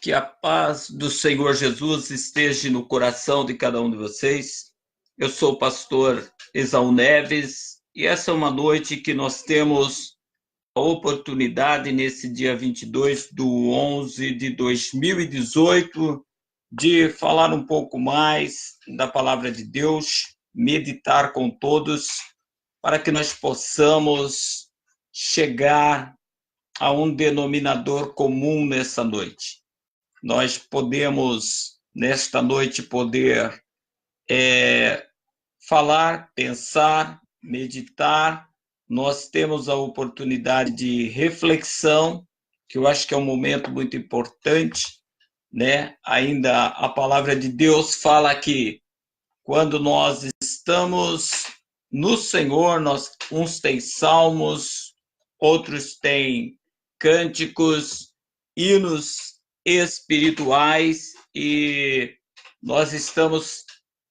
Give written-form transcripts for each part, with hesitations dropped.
Que a paz do Senhor Jesus esteja no coração de cada um de vocês. Eu sou o pastor Esaú Neves e essa é uma noite que nós temos a oportunidade, nesse dia 22/11/2018, de falar um pouco mais da palavra de Deus, meditar com todos, para que nós possamos chegar a um denominador comum nessa noite. Nós podemos, nesta noite, falar, pensar, meditar. Nós temos a oportunidade de reflexão, que eu acho que é um momento muito importante, né? Ainda a palavra de Deus fala que quando nós estamos no Senhor, uns têm salmos, outros têm cânticos, hinos espirituais, e nós estamos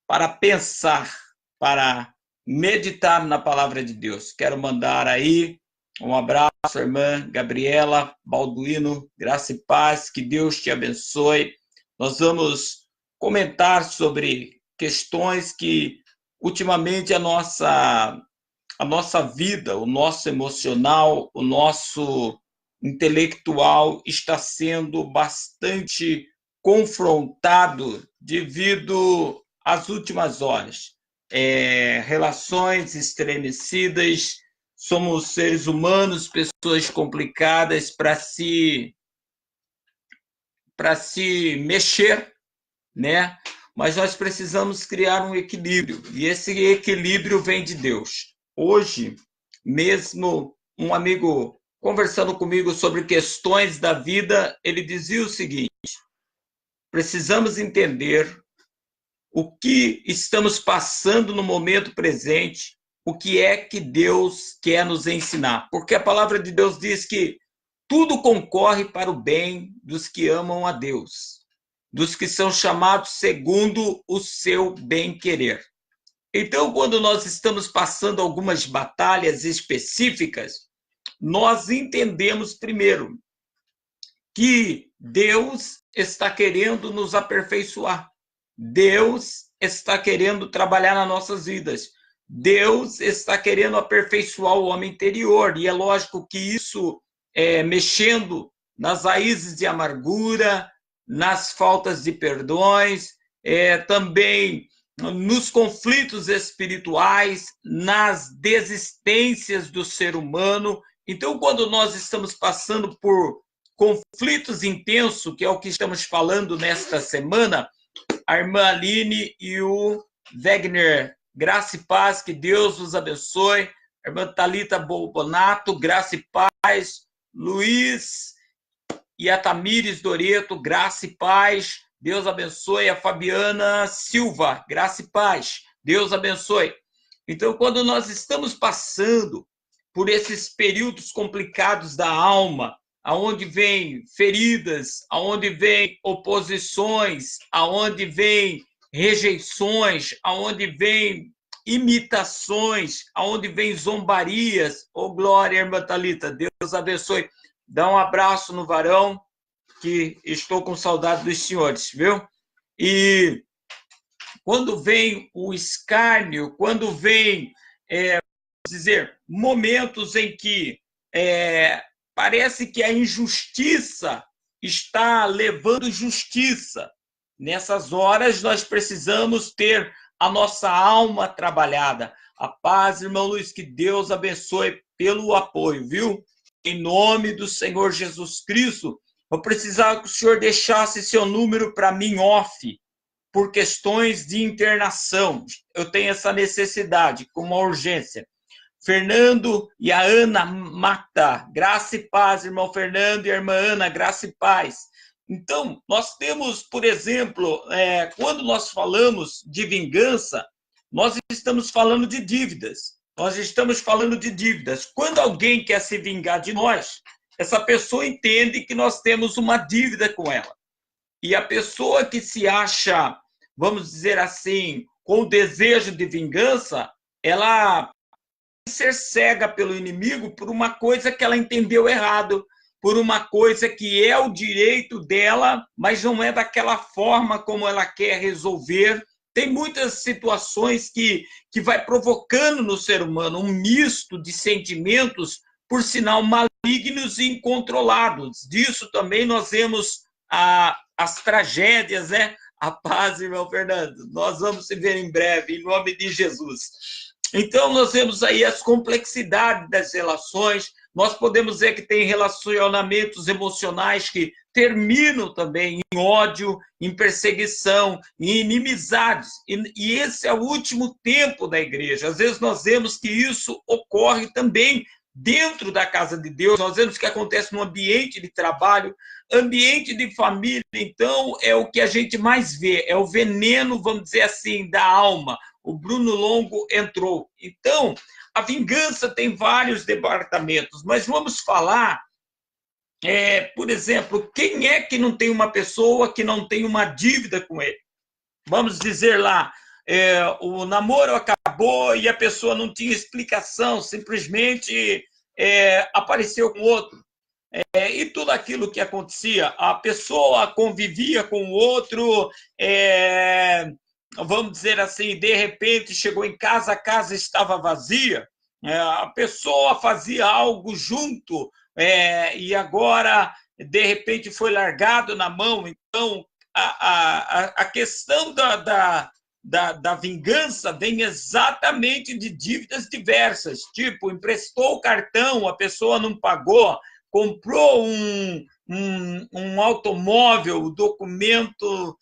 para pensar, para meditar na palavra de Deus. Quero mandar aí um abraço à irmã Gabriela Balduino, graça e paz, que Deus te abençoe. Nós vamos comentar sobre questões que ultimamente a nossa vida, o nosso emocional, o nosso intelectual está sendo bastante confrontado devido às últimas horas. Relações estremecidas, somos seres humanos, pessoas complicadas para se mexer, né? Mas nós precisamos criar um equilíbrio, e esse equilíbrio vem de Deus. Hoje mesmo, um amigo conversando comigo sobre questões da vida, ele dizia o seguinte: precisamos entender o que estamos passando no momento presente, o que é que Deus quer nos ensinar. Porque a palavra de Deus diz que tudo concorre para o bem dos que amam a Deus, dos que são chamados segundo o seu bem-querer. Então, quando nós estamos passando algumas batalhas específicas, nós entendemos primeiro que Deus está querendo nos aperfeiçoar. Deus está querendo trabalhar nas nossas vidas. Deus está querendo aperfeiçoar o homem interior. E é lógico que isso mexendo nas raízes de amargura, nas faltas de perdões, também nos conflitos espirituais, nas desistências do ser humano. Então, quando nós estamos passando por conflitos intensos, que é o que estamos falando nesta semana, a irmã Aline e o Wegner, graça e paz, que Deus os abençoe. A irmã Thalita Bonato, graça e paz. Luiz e a Tamires Doreto, graça e paz. Deus abençoe. A Fabiana Silva, graça e paz. Deus abençoe. Então, quando nós estamos passando por esses períodos complicados da alma, aonde vem feridas, aonde vem oposições, aonde vem rejeições, aonde vem imitações, aonde vem zombarias. Oh, glória, irmã Thalita, Deus abençoe. Dá um abraço no varão, que estou com saudade dos senhores, viu? E quando vem o escárnio, quando vem, dizer, momentos em que parece que a injustiça está levando justiça, nessas horas nós precisamos ter a nossa alma trabalhada. A paz, irmão Luiz, que Deus abençoe pelo apoio, viu? Em nome do Senhor Jesus Cristo, eu precisava que o senhor deixasse seu número para mim off, por questões de internação. Eu tenho essa necessidade, com uma urgência. Fernando e a Ana Mata, graça e paz, irmão Fernando e a irmã Ana, graça e paz. Então, nós temos, por exemplo, quando nós falamos de vingança, nós estamos falando de dívidas. Nós estamos falando de dívidas. Quando alguém quer se vingar de nós, essa pessoa entende que nós temos uma dívida com ela. E a pessoa que se acha, vamos dizer assim, com o desejo de vingança, ela ser cega pelo inimigo por uma coisa que ela entendeu errado, por uma coisa que é o direito dela, mas não é daquela forma como ela quer resolver. Tem muitas situações que vai provocando no ser humano um misto de sentimentos, por sinal, malignos e incontrolados. Disso também nós vemos as tragédias, né? A paz, irmão Fernando. Nós vamos se ver em breve, em nome de Jesus. Então, nós vemos aí as complexidades das relações. Nós podemos ver que tem relacionamentos emocionais que terminam também em ódio, em perseguição, em inimizades. E esse é o último tempo da igreja. Às vezes nós vemos que isso ocorre também dentro da casa de Deus. Nós vemos que acontece no ambiente de trabalho, ambiente de família. Então, é o que a gente mais vê. É o veneno, vamos dizer assim, da alma. O Bruno Longo entrou. Então, a vingança tem vários departamentos, mas vamos falar, por exemplo, quem é que não tem uma pessoa que não tem uma dívida com ele? Vamos dizer lá, o namoro acabou e a pessoa não tinha explicação, simplesmente apareceu com outro. E tudo aquilo que acontecia, a pessoa convivia com o outro, vamos dizer assim, de repente chegou em casa, a casa estava vazia, a pessoa fazia algo junto, e agora, de repente, foi largado na mão. Então, a questão da vingança vem exatamente de dívidas diversas, tipo, emprestou o cartão, a pessoa não pagou, comprou um automóvel, o documento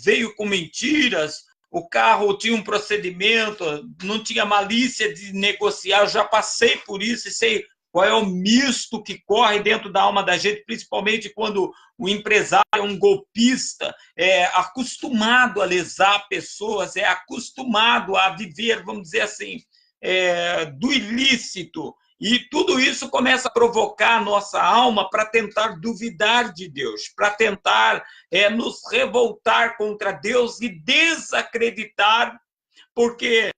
veio com mentiras, o carro tinha um procedimento, não tinha malícia de negociar, eu já passei por isso e sei qual é o misto que corre dentro da alma da gente, principalmente quando o empresário é um golpista, acostumado a lesar pessoas, é acostumado a viver, vamos dizer assim, do ilícito. E tudo isso começa a provocar a nossa alma para tentar duvidar de Deus, para tentar nos revoltar contra Deus e desacreditar, porque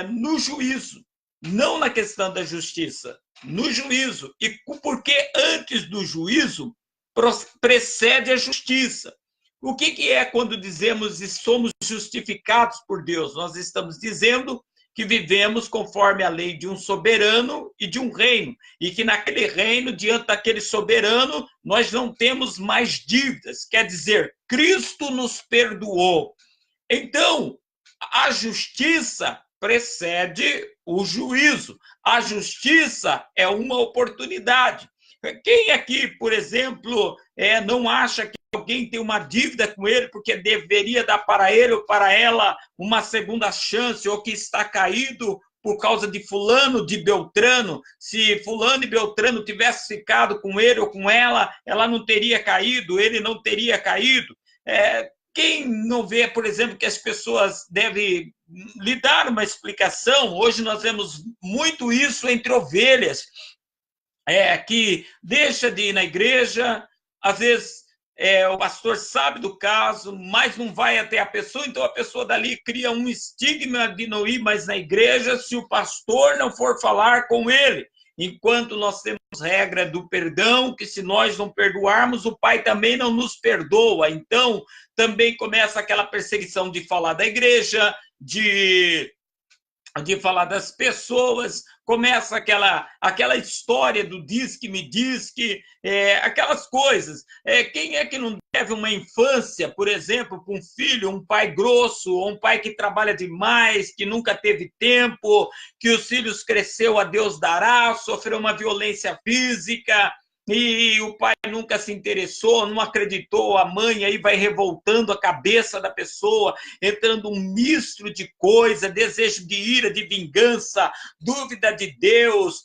no juízo, não na questão da justiça, no juízo, e porque antes do juízo precede a justiça. O que é quando dizemos e somos justificados por Deus? Nós estamos dizendo que vivemos conforme a lei de um soberano e de um reino, e que naquele reino, diante daquele soberano, nós não temos mais dívidas, quer dizer, Cristo nos perdoou. Então, a justiça precede o juízo, a justiça é uma oportunidade. Quem aqui, por exemplo, não acha que alguém tem uma dívida com ele porque deveria dar para ele ou para ela uma segunda chance, ou que está caído por causa de fulano, de Beltrano? Se fulano e Beltrano tivessem ficado com ele ou com ela, ela não teria caído, ele não teria caído. Quem não vê, por exemplo, que as pessoas devem lhe dar uma explicação? Hoje nós vemos muito isso entre ovelhas, que deixa de ir na igreja, às vezes o pastor sabe do caso, mas não vai até a pessoa, então a pessoa dali cria um estigma de não ir mais na igreja se o pastor não for falar com ele. Enquanto nós temos regra do perdão, que se nós não perdoarmos, o Pai também não nos perdoa. Então, também começa aquela perseguição de falar da igreja, de falar das pessoas, começa aquela história do diz que me diz que, aquelas coisas. Quem é que não teve uma infância, por exemplo, com um filho, um pai grosso, ou um pai que trabalha demais, que nunca teve tempo, que os filhos cresceu a Deus dará, sofreu uma violência física, e o pai nunca se interessou, não acreditou, a mãe aí vai revoltando a cabeça da pessoa, entrando um misto de coisa, desejo de ira, de vingança, dúvida de Deus.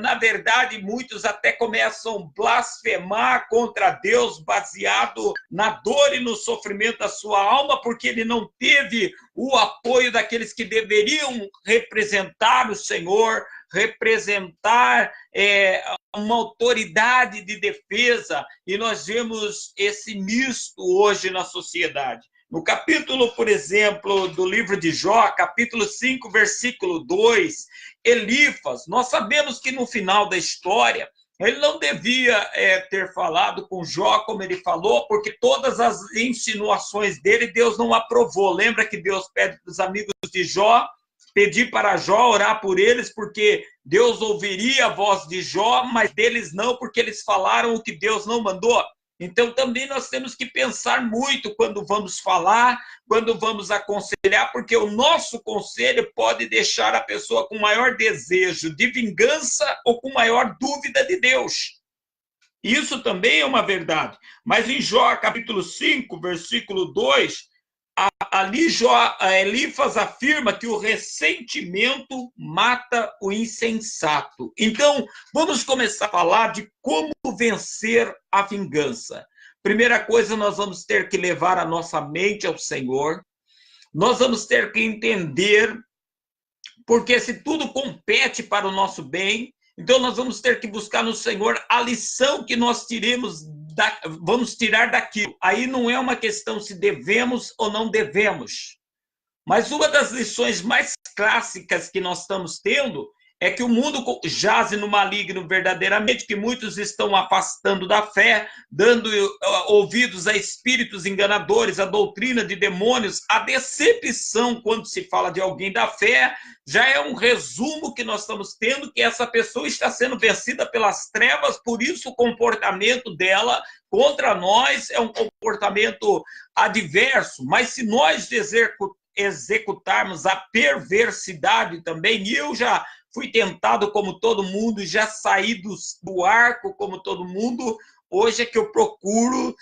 Na verdade, muitos até começam a blasfemar contra Deus, baseado na dor e no sofrimento da sua alma, porque ele não teve o apoio daqueles que deveriam representar o Senhor, representar uma autoridade de defesa, e nós vemos esse misto hoje na sociedade. No capítulo, por exemplo, do livro de Jó, capítulo 5, versículo 2, Elifas, nós sabemos que no final da história, Ele não devia ter falado com Jó como ele falou, porque todas as insinuações dele, Deus não aprovou. Lembra que Deus pede para os amigos de Jó, pedir para Jó orar por eles, porque Deus ouviria a voz de Jó, mas deles não, porque eles falaram o que Deus não mandou. Então, também nós temos que pensar muito quando vamos falar, quando vamos aconselhar, porque o nosso conselho pode deixar a pessoa com maior desejo de vingança ou com maior dúvida de Deus. Isso também é uma verdade. Mas em Jó, capítulo 5, versículo 2, ali Elifas afirma que o ressentimento mata o insensato. Então, vamos começar a falar de como vencer a vingança. Primeira coisa, nós vamos ter que levar a nossa mente ao Senhor. Nós vamos ter que entender, porque se tudo compete para o nosso bem, então nós vamos ter que buscar no Senhor a lição que nós vamos tirar daquilo. Aí não é uma questão se devemos ou não devemos. Mas uma das lições mais clássicas que nós estamos tendo é que o mundo jaz no maligno verdadeiramente, que muitos estão afastando da fé, dando ouvidos a espíritos enganadores, a doutrina de demônios, a decepção quando se fala de alguém da fé, já é um resumo que nós estamos tendo, que essa pessoa está sendo vencida pelas trevas, por isso o comportamento dela contra nós é um comportamento adverso. Mas se nós executarmos a perversidade também, e eu já fui tentado como todo mundo, já saí do arco como todo mundo, hoje é que eu procuro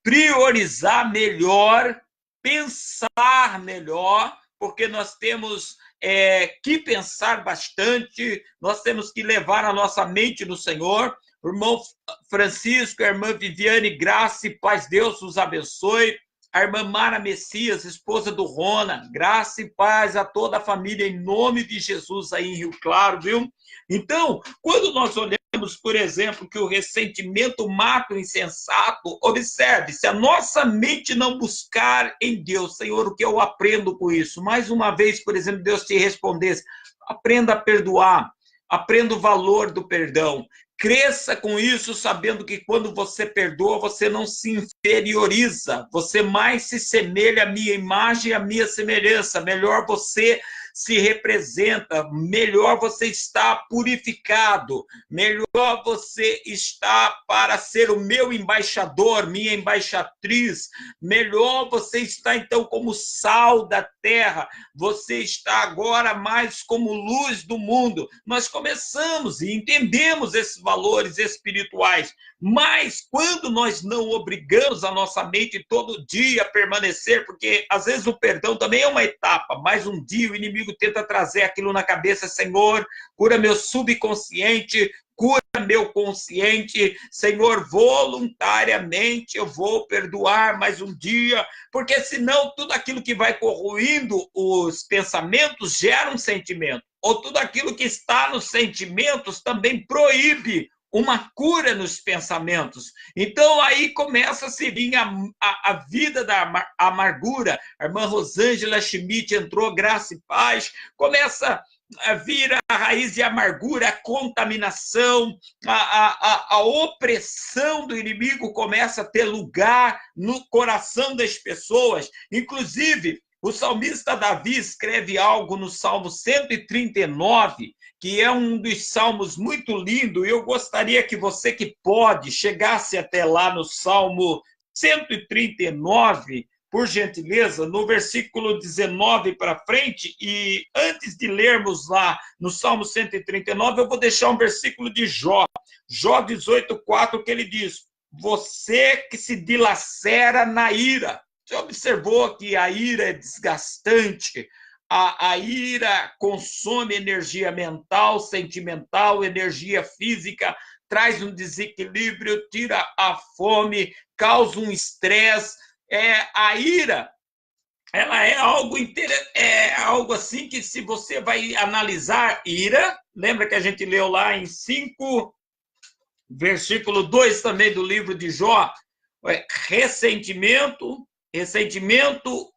priorizar melhor, pensar melhor, porque nós temos que pensar bastante, nós temos que levar a nossa mente no Senhor. O irmão Francisco, a irmã Viviane, graça e paz, Deus os abençoe. A irmã Mara Messias, esposa do Rona, graça e paz a toda a família, em nome de Jesus, aí em Rio Claro, viu? Então, quando nós olhamos, por exemplo, que o ressentimento mata o insensato, observe, se a nossa mente não buscar em Deus, Senhor, o que eu aprendo com isso? Mais uma vez, por exemplo, Deus te respondesse, aprenda a perdoar, aprenda o valor do perdão. Cresça com isso, sabendo que quando você perdoa, você não se inferioriza, você mais se semelha à minha imagem e à minha semelhança. Melhor você se representa, melhor você está purificado, melhor você está para ser o meu embaixador, minha embaixatriz, melhor você está então como sal da terra, você está agora mais como luz do mundo. Nós começamos e entendemos esses valores espirituais, mas quando nós não obrigamos a nossa mente todo dia a permanecer, porque às vezes o perdão também é uma etapa, mas um dia o inimigo tenta trazer aquilo na cabeça, Senhor, cura meu subconsciente, cura meu consciente, Senhor, voluntariamente eu vou perdoar mais um dia, porque senão tudo aquilo que vai corroindo os pensamentos gera um sentimento, ou tudo aquilo que está nos sentimentos também proíbe uma cura nos pensamentos. Então, aí começa a se vir a vida da amargura. A irmã Rosângela Schmidt entrou, graça e paz. Começa a vir a raiz de amargura, a contaminação, a opressão do inimigo começa a ter lugar no coração das pessoas. Inclusive, o salmista Davi escreve algo no Salmo 139, que é um dos salmos muito lindo, e eu gostaria que você que pode chegasse até lá no Salmo 139, por gentileza, no versículo 19 para frente, e antes de lermos lá no Salmo 139, eu vou deixar um versículo de Jó, Jó 18:4, que ele diz, você que se dilacera na ira. Você observou que a ira é desgastante, a ira consome energia mental, sentimental, energia física, traz um desequilíbrio, tira a fome, causa um estresse. A ira, ela é algo assim que se você vai analisar ira, lembra que a gente leu lá em 5, versículo 2 também do livro de Jó, ressentimento,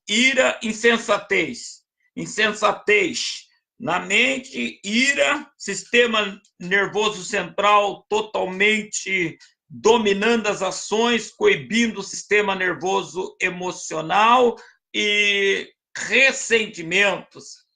ira, insensatez. Insensatez, na mente, ira, sistema nervoso central totalmente dominando as ações, coibindo o sistema nervoso emocional e ressentimentos,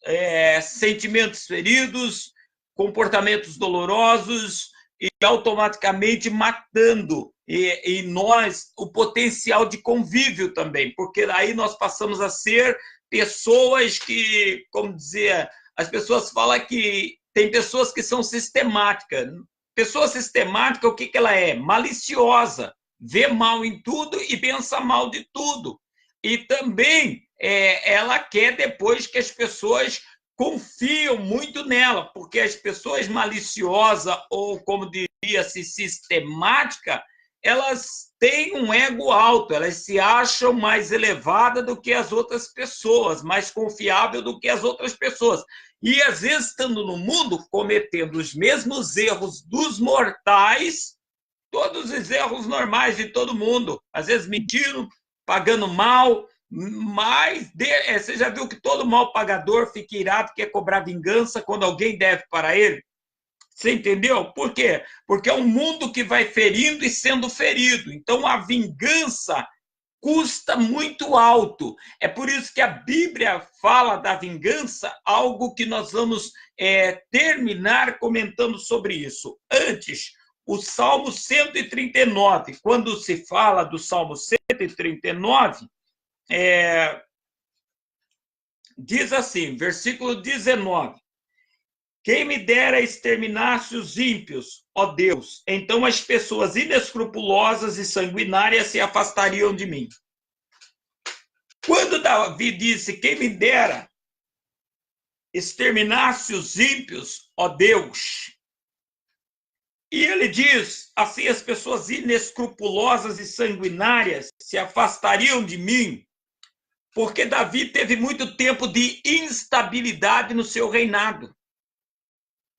sentimentos feridos, comportamentos dolorosos e automaticamente matando em nós o potencial de convívio também, porque aí nós passamos a ser pessoas que, como dizer, as pessoas falam que tem pessoas que são sistemáticas. Pessoa sistemática, o que ela é? Maliciosa, vê mal em tudo e pensa mal de tudo. E também ela quer depois que as pessoas confiam muito nela, porque as pessoas maliciosas, ou como diria-se, sistemática, elas têm um ego alto, elas se acham mais elevadas do que as outras pessoas, mais confiável do que as outras pessoas. E, às vezes, estando no mundo, cometendo os mesmos erros dos mortais, todos os erros normais de todo mundo, às vezes mentindo, pagando mal, mas você já viu que todo mal pagador fica irado, quer cobrar vingança quando alguém deve para ele? Você entendeu? Por quê? Porque é um mundo que vai ferindo e sendo ferido. Então, a vingança custa muito alto. É por isso que a Bíblia fala da vingança, algo que nós vamos terminar comentando sobre isso. Antes, o Salmo 139, quando se fala do Salmo 139, diz assim, versículo 19, quem me dera exterminasse os ímpios, ó Deus, então as pessoas inescrupulosas e sanguinárias se afastariam de mim. Quando Davi disse, quem me dera exterminasse os ímpios, ó Deus, e ele diz, assim as pessoas inescrupulosas e sanguinárias se afastariam de mim, porque Davi teve muito tempo de instabilidade no seu reinado.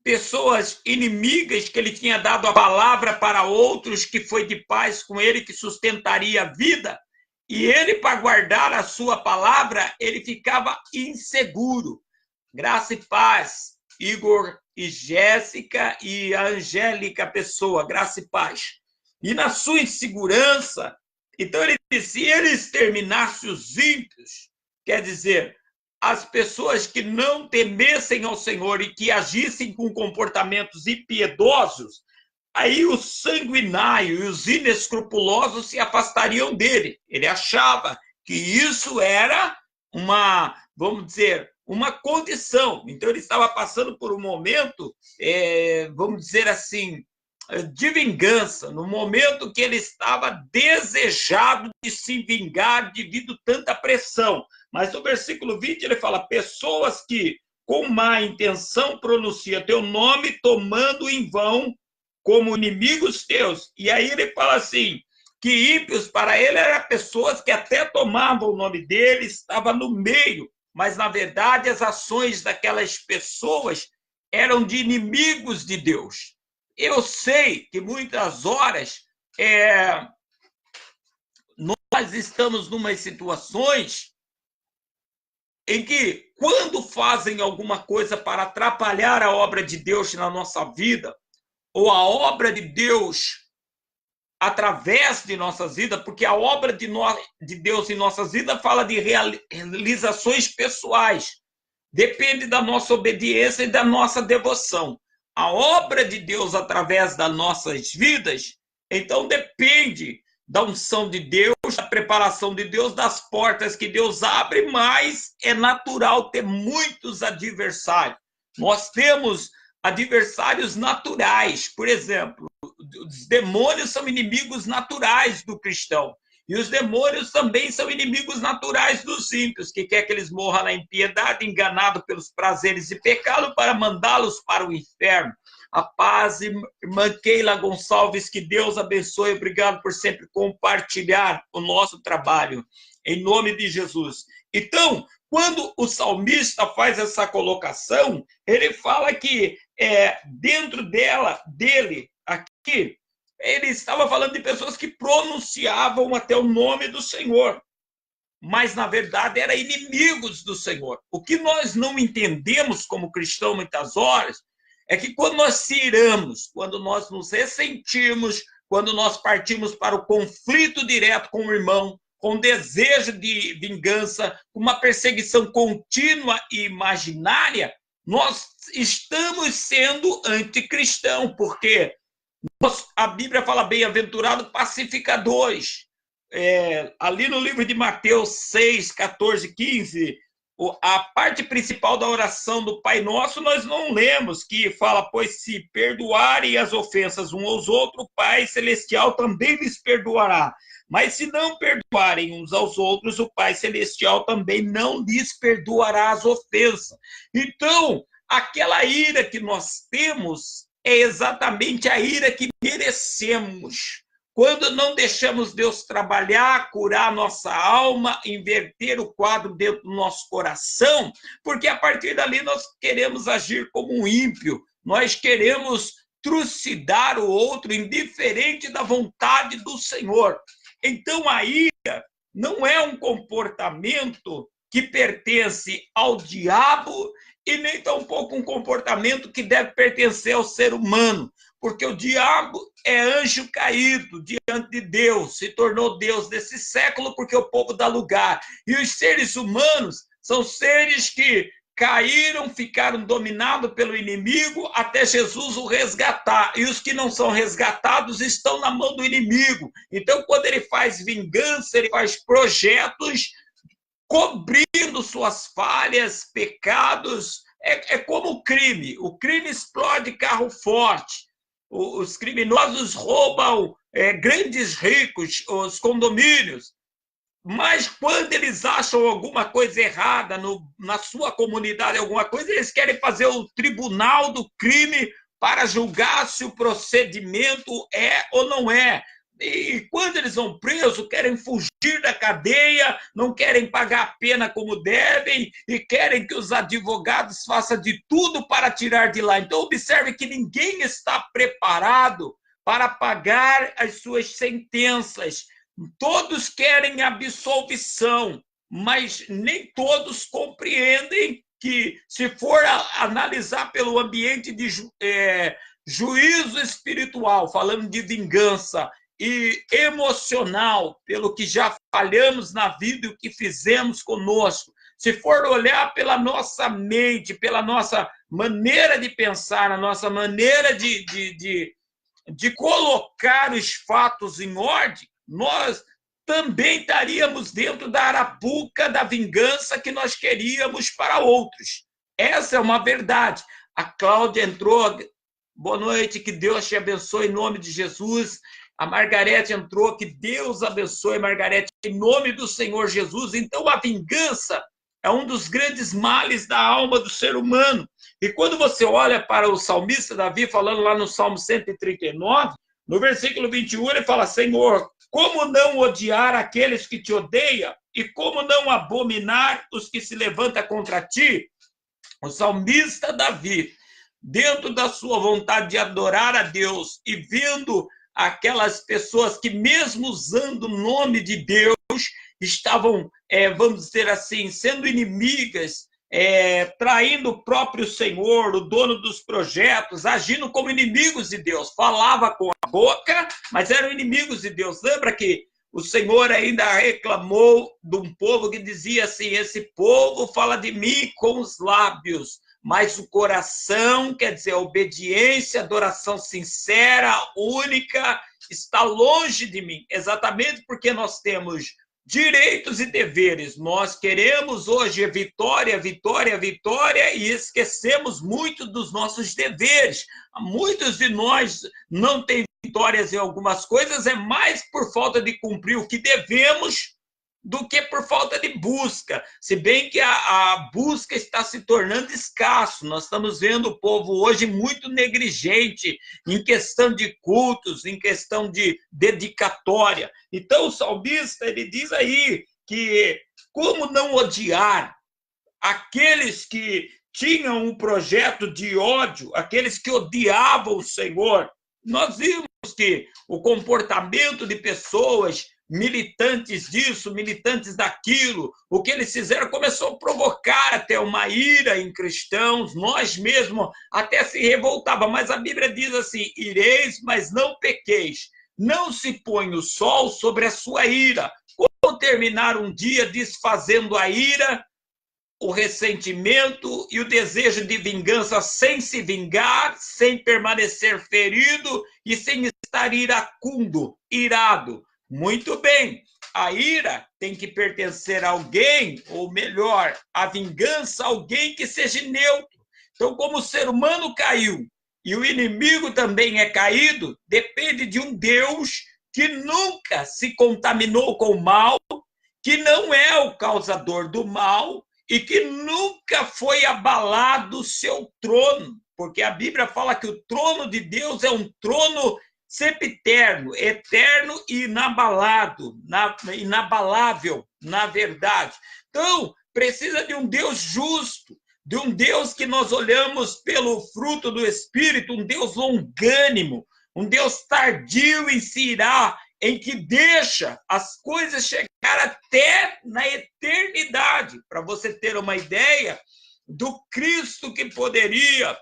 Pessoas inimigas que ele tinha dado a palavra para outros, que foi de paz com ele, que sustentaria a vida, e ele, para guardar a sua palavra, ele ficava inseguro. Graça e paz, Igor e Jéssica e a Angélica Pessoa, graça e paz. E na sua insegurança, então ele disse, se ele exterminasse os ímpios, quer dizer, as pessoas que não temessem ao Senhor e que agissem com comportamentos impiedosos, aí os sanguinários e os inescrupulosos se afastariam dele. Ele achava que isso era uma, vamos dizer, uma condição. Então ele estava passando por um momento, vamos dizer assim, de vingança, no momento que ele estava desejado de se vingar devido a tanta pressão. Mas no versículo 20 ele fala, pessoas que com má intenção pronunciam teu nome, tomando em vão como inimigos teus. E aí ele fala assim, que ímpios para ele eram pessoas que até tomavam o nome dele, estavam no meio, mas na verdade as ações daquelas pessoas eram de inimigos de Deus. Eu sei que muitas horas nós estamos em umas situações em que, quando fazem alguma coisa para atrapalhar a obra de Deus na nossa vida, ou a obra de Deus através de nossas vidas, porque a obra de Deus em nossas vidas fala de realizações pessoais, depende da nossa obediência e da nossa devoção. A obra de Deus através das nossas vidas, então depende da unção de Deus, da preparação de Deus, das portas que Deus abre, mas é natural ter muitos adversários. Nós temos adversários naturais, por exemplo, os demônios são inimigos naturais do cristão. E os demônios também são inimigos naturais dos ímpios, que quer que eles morram na impiedade, enganados pelos prazeres e pecado, para mandá-los para o inferno. A paz, irmã Keila Gonçalves, que Deus abençoe. Obrigado por sempre compartilhar o nosso trabalho, em nome de Jesus. Então, quando o salmista faz essa colocação, ele fala que dentro dele, aqui, ele estava falando de pessoas que pronunciavam até o nome do Senhor. mas na verdade eram inimigos do Senhor. O que nós não entendemos como cristãos muitas horas é que quando nós se iramos, quando nós nos ressentimos, quando nós partimos para o conflito direto com o irmão, com desejo de vingança, com uma perseguição contínua e imaginária, nós estamos sendo anticristãos, porque a Bíblia fala bem-aventurado pacificadores. Ali no livro de Mateus 6, 14, 15, a parte principal da oração do Pai Nosso, nós não lemos, que fala, pois se perdoarem as ofensas uns aos outros, o Pai Celestial também lhes perdoará. Mas se não perdoarem uns aos outros, o Pai Celestial também não lhes perdoará as ofensas. Então, aquela ira que nós temos é exatamente a ira que merecemos. Quando não deixamos Deus trabalhar, curar a nossa alma, inverter o quadro dentro do nosso coração, porque a partir dali nós queremos agir como um ímpio, nós queremos trucidar o outro, indiferente da vontade do Senhor. Então a ira não é um comportamento que pertence ao diabo e nem tampouco um comportamento que deve pertencer ao ser humano, porque o diabo é anjo caído diante de Deus, se tornou Deus desse século porque o povo dá lugar. E os seres humanos são seres que caíram, ficaram dominados pelo inimigo até Jesus o resgatar. E os que não são resgatados estão na mão do inimigo. Então, quando ele faz vingança, ele faz projetos cobrindo suas falhas, pecados. É como o crime. O crime explode carro forte. Os criminosos roubam grandes ricos, os condomínios, mas quando eles acham alguma coisa errada na sua comunidade, alguma coisa, eles querem fazer o tribunal do crime para julgar se o procedimento é ou não é. E quando eles vão presos, querem fugir da cadeia, não querem pagar a pena como devem e querem que os advogados façam de tudo para tirar de lá. Então, observe que ninguém está preparado para pagar as suas sentenças. Todos querem absolvição, mas nem todos compreendem que, se for analisar pelo ambiente de juízo espiritual, falando de vingança, e emocional, pelo que já falhamos na vida e o que fizemos conosco, se for olhar pela nossa mente, pela nossa maneira de pensar, a nossa maneira de colocar os fatos em ordem, nós também estaríamos dentro da arapuca da vingança que nós queríamos para outros. Essa é uma verdade. A Cláudia entrou. Boa noite, que Deus te abençoe em nome de Jesus. A Margarete entrou, que Deus abençoe, Margarete, em nome do Senhor Jesus. Então, a vingança é um dos grandes males da alma do ser humano. E quando você olha para o salmista Davi, falando lá no Salmo 139, no versículo 21, ele fala, Senhor, como não odiar aqueles que te odeiam e como não abominar os que se levantam contra ti? O salmista Davi, dentro da sua vontade de adorar a Deus e vendo aquelas pessoas que, mesmo usando o nome de Deus, estavam, vamos dizer assim, sendo inimigas, traindo o próprio Senhor, o dono dos projetos, agindo como inimigos de Deus. Falava com a boca, mas eram inimigos de Deus. Lembra que o Senhor ainda reclamou de um povo que dizia assim, esse povo fala de mim com os lábios, mas o coração, quer dizer, a obediência, a adoração sincera, única, está longe de mim. Exatamente porque nós temos direitos e deveres. Nós queremos hoje vitória, vitória, vitória e esquecemos muito dos nossos deveres. Muitos de nós não têm vitórias em algumas coisas, é mais por falta de cumprir o que devemos do que por falta de busca, se bem que a busca está se tornando escasso. Nós estamos vendo o povo hoje muito negligente em questão de cultos, em questão de dedicatória. Então o salmista, ele diz aí que como não odiar aqueles que tinham um projeto de ódio, aqueles que odiavam o Senhor. Nós vimos que o comportamento de pessoas militantes disso, militantes daquilo. O que eles fizeram começou a provocar até uma ira em cristãos, nós mesmos até se revoltava, mas a Bíblia diz assim: ireis, mas não pequeis, não se põe o sol sobre a sua ira. Como terminar um dia desfazendo a ira, o ressentimento e o desejo de vingança sem se vingar, sem permanecer ferido e sem estar iracundo, irado. Muito bem, a ira tem que pertencer a alguém, ou melhor, a vingança a alguém que seja neutro. Então, como o ser humano caiu e o inimigo também é caído, depende de um Deus que nunca se contaminou com o mal, que não é o causador do mal, e que nunca foi abalado o seu trono, porque a Bíblia fala que o trono de Deus é um trono sempiterno, eterno e inabalado, inabalável, na verdade. Então, precisa de um Deus justo, de um Deus que nós olhamos pelo fruto do Espírito, um Deus longânimo, um Deus tardio em se irar, em que deixa as coisas chegar até na eternidade. Para você ter uma ideia do Cristo que poderia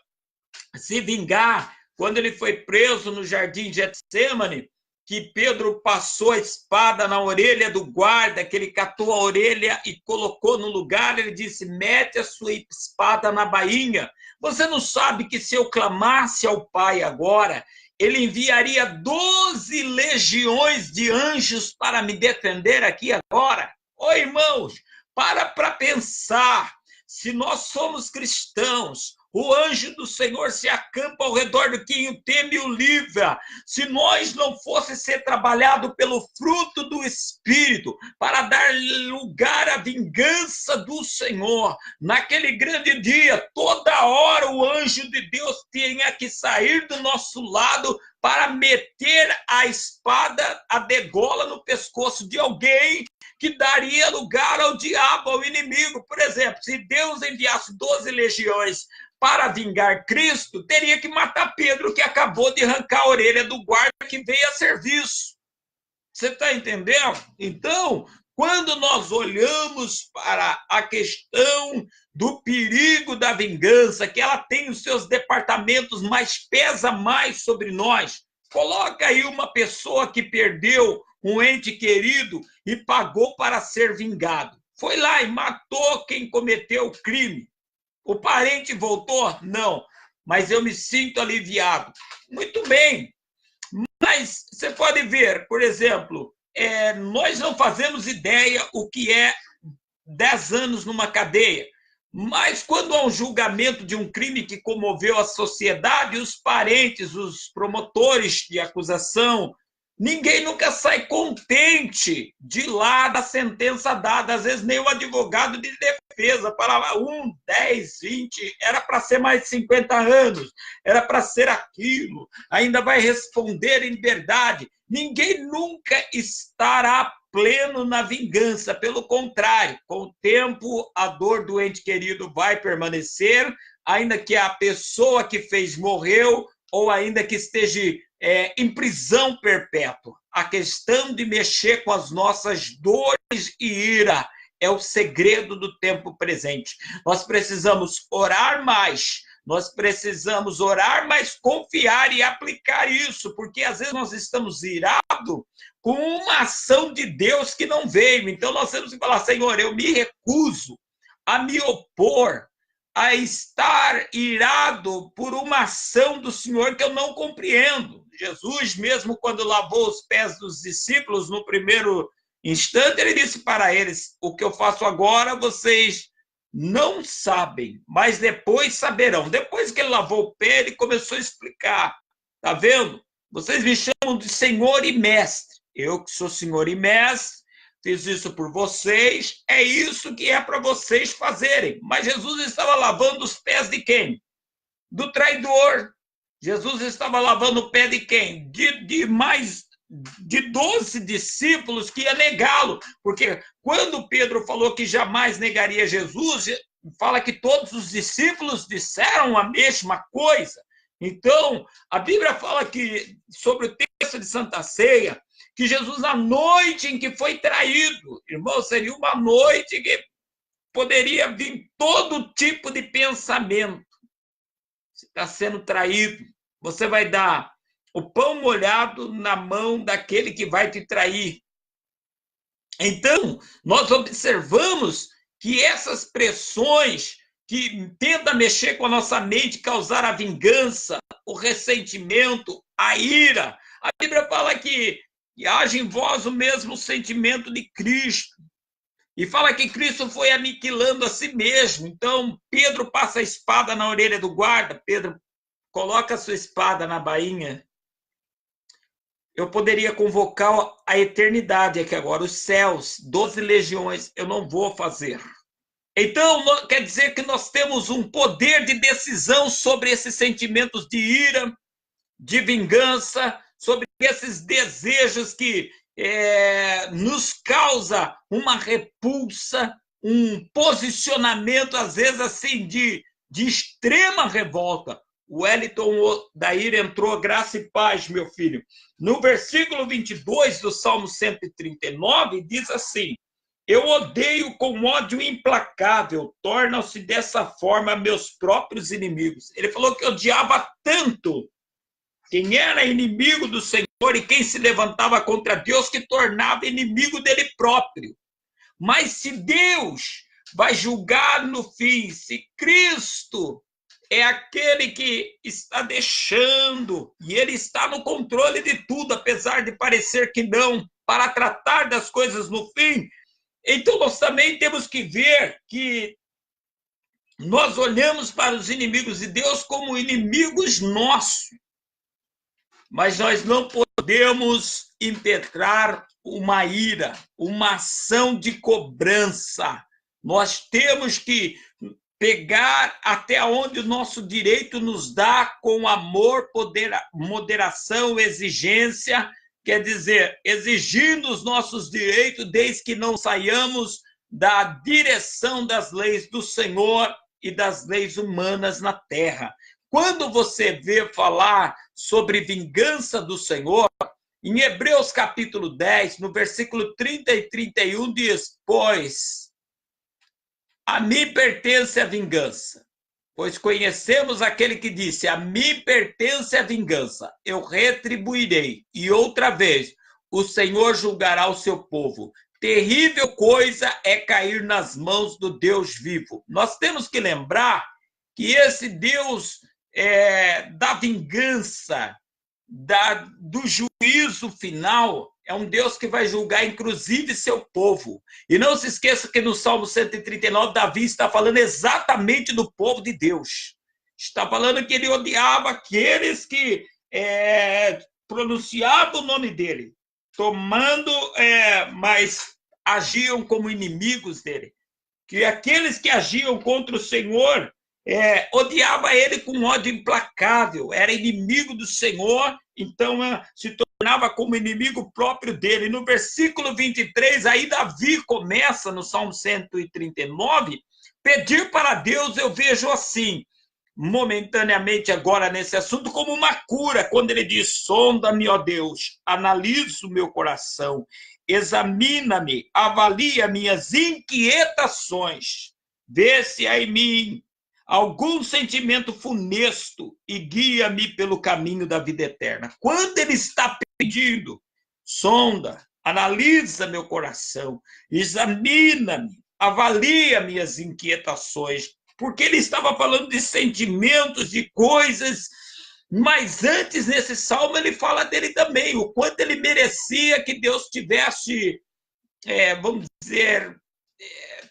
se vingar quando ele foi preso no jardim de Getsêmani, que Pedro passou a espada na orelha do guarda, que ele catou a orelha e colocou no lugar, ele disse: mete a sua espada na bainha. Você não sabe que se eu clamasse ao Pai agora, ele enviaria 12 legiões de anjos para me defender aqui agora? Ô, irmãos, para pensar. Se nós somos cristãos, o anjo do Senhor se acampa ao redor do quem o teme e o livra. Se nós não fosse ser trabalhado pelo fruto do Espírito, para dar lugar à vingança do Senhor, naquele grande dia, toda hora o anjo de Deus tinha que sair do nosso lado para meter a espada, a degola no pescoço de alguém que daria lugar ao diabo, ao inimigo. Por exemplo, se Deus enviasse 12 legiões para vingar Cristo, teria que matar Pedro, que acabou de arrancar a orelha do guarda que veio a serviço. Você está entendendo? Então, quando nós olhamos para a questão do perigo da vingança, que ela tem os seus departamentos, mas pesa mais sobre nós, coloca aí uma pessoa que perdeu um ente querido e pagou para ser vingado. Foi lá e matou quem cometeu o crime. O parente voltou? Não. Mas eu me sinto aliviado. Muito bem. Mas você pode ver, por exemplo, nós não fazemos ideia o que é 10 anos numa cadeia. Mas quando há um julgamento de um crime que comoveu a sociedade, os parentes, os promotores de acusação, ninguém nunca sai contente de lá da sentença dada. Às vezes nem o advogado de defesa falava 1, 10, 20, era para ser mais de 50 anos, era para ser aquilo, ainda vai responder em verdade. Ninguém nunca estará pleno na vingança, pelo contrário, com o tempo a dor do ente querido vai permanecer, ainda que a pessoa que fez morreu ou ainda que esteja em prisão perpétua. A questão de mexer com as nossas dores e ira é o segredo do tempo presente. Nós precisamos orar mais, nós precisamos orar, mas confiar e aplicar isso, porque às vezes nós estamos irados com uma ação de Deus que não veio. Então nós temos que falar: Senhor, eu me recuso a me opor, a estar irado por uma ação do Senhor que eu não compreendo. Jesus, mesmo quando lavou os pés dos discípulos no primeiro instante, ele disse para eles: o que eu faço agora vocês não sabem, mas depois saberão. Depois que ele lavou o pé, ele começou a explicar. Tá vendo? Vocês me chamam de Senhor e Mestre. Eu que sou Senhor e Mestre, fiz isso por vocês, é isso que é para vocês fazerem. Mas Jesus estava lavando os pés de quem? Do traidor. Jesus estava lavando o pé de quem? De mais de 12 discípulos que ia negá-lo. Porque quando Pedro falou que jamais negaria Jesus, fala que todos os discípulos disseram a mesma coisa. Então, a Bíblia fala que, sobre o texto de Santa Ceia, que Jesus, na noite em que foi traído, irmão, seria uma noite que poderia vir todo tipo de pensamento. Você está sendo traído, você vai dar o pão molhado na mão daquele que vai te trair. Então, nós observamos que essas pressões que tentam mexer com a nossa mente, causar a vingança, o ressentimento, a ira, a Bíblia fala que haja em vós o mesmo sentimento de Cristo. E fala que Cristo foi aniquilando a si mesmo. Então, Pedro passa a espada na orelha do guarda. Pedro, coloca a sua espada na bainha. Eu poderia convocar a eternidade aqui agora, os céus, 12 legiões, eu não vou fazer. Então, quer dizer que nós temos um poder de decisão sobre esses sentimentos de ira, de vingança, sobre esses desejos que nos causa uma repulsa, um posicionamento, às vezes, assim, de extrema revolta. O Wellington Daíra entrou, graça e paz, meu filho. No versículo 22 do Salmo 139, diz assim: eu odeio com ódio implacável, tornam-se dessa forma meus próprios inimigos. Ele falou que odiava tanto quem era inimigo do Senhor e quem se levantava contra Deus, que tornava inimigo dele próprio. Mas se Deus vai julgar no fim, se Cristo é aquele que está deixando, e ele está no controle de tudo, apesar de parecer que não, para tratar das coisas no fim, então nós também temos que ver que nós olhamos para os inimigos de Deus como inimigos nossos, mas nós não podemos impetrar uma ira, uma ação de cobrança. Nós temos que pegar até onde o nosso direito nos dá com amor, moderação, exigência, quer dizer, exigindo os nossos direitos desde que não saiamos da direção das leis do Senhor e das leis humanas na terra. Quando você vê falar sobre vingança do Senhor, em Hebreus capítulo 10, no versículo 30 e 31, diz: pois a mim pertence a vingança, pois conhecemos aquele que disse: a mim pertence a vingança, eu retribuirei. E outra vez, o Senhor julgará o seu povo. Terrível coisa é cair nas mãos do Deus vivo. Nós temos que lembrar que esse Deus da vingança, do juízo final, é um Deus que vai julgar, inclusive, seu povo. E não se esqueça que no Salmo 139, Davi está falando exatamente do povo de Deus. Está falando que ele odiava aqueles que pronunciavam o nome dele, mas agiam como inimigos dele. Que aqueles que agiam contra o Senhor odiava ele com ódio implacável, era inimigo do Senhor, então se tornava como inimigo próprio dele. No versículo 23, aí Davi começa, no Salmo 139, pedir para Deus, eu vejo assim, momentaneamente agora nesse assunto, como uma cura, quando ele diz: sonda-me, ó Deus, analisa o meu coração, examina-me, avalia minhas inquietações, vê se há em mim algum sentimento funesto e guia-me pelo caminho da vida eterna. Quando ele está pedindo, sonda, analisa meu coração, examina-me, avalia minhas inquietações, porque ele estava falando de sentimentos, de coisas, mas antes, nesse salmo, ele fala dele também, o quanto ele merecia que Deus tivesse, vamos dizer,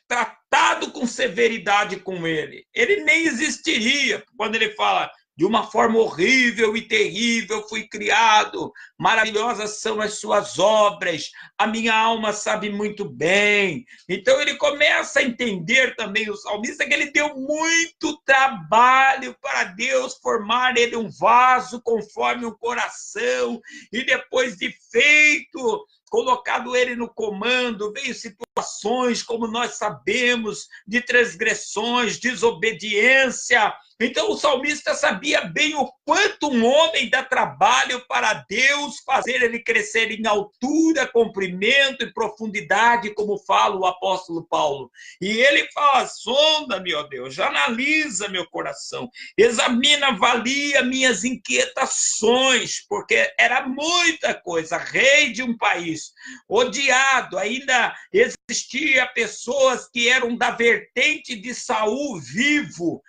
tratado com severidade com ele. Ele nem existiria. Quando ele fala: de uma forma horrível e terrível fui criado, maravilhosas são as suas obras, a minha alma sabe muito bem. Então ele começa a entender também, o salmista, que ele deu muito trabalho para Deus formar ele um vaso conforme o coração, e depois de feito colocado ele no comando, veio situações, como nós sabemos, de transgressões, desobediência. Então o salmista sabia bem o quanto um homem dá trabalho para Deus fazer ele crescer em altura, comprimento e profundidade, como fala o apóstolo Paulo. E ele fala: sonda-me, ó Deus, analisa meu coração, examina, avalia minhas inquietações, porque era muita coisa. Rei de um país, odiado, ainda existia pessoas que eram da vertente de Saul vivo,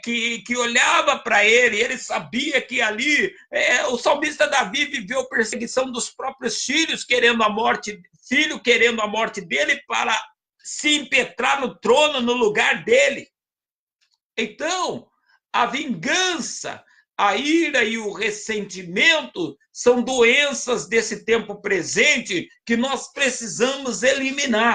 que olhava para ele sabia que ali o salmista Davi viveu perseguição dos próprios filhos, querendo a morte dele para se impetrar no trono, no lugar dele. Então, a vingança, a ira e o ressentimento são doenças desse tempo presente que nós precisamos eliminar.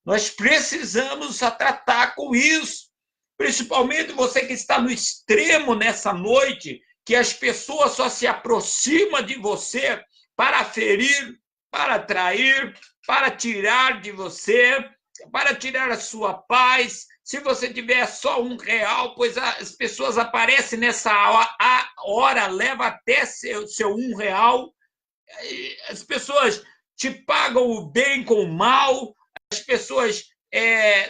Nós precisamos tratar com isso. Principalmente você que está no extremo nessa noite, que as pessoas só se aproximam de você para ferir, para trair, para tirar de você, para tirar a sua paz. Se você tiver só R$1, pois as pessoas aparecem nessa hora, leva até seu R$1. As pessoas te pagam o bem com o mal. As pessoas,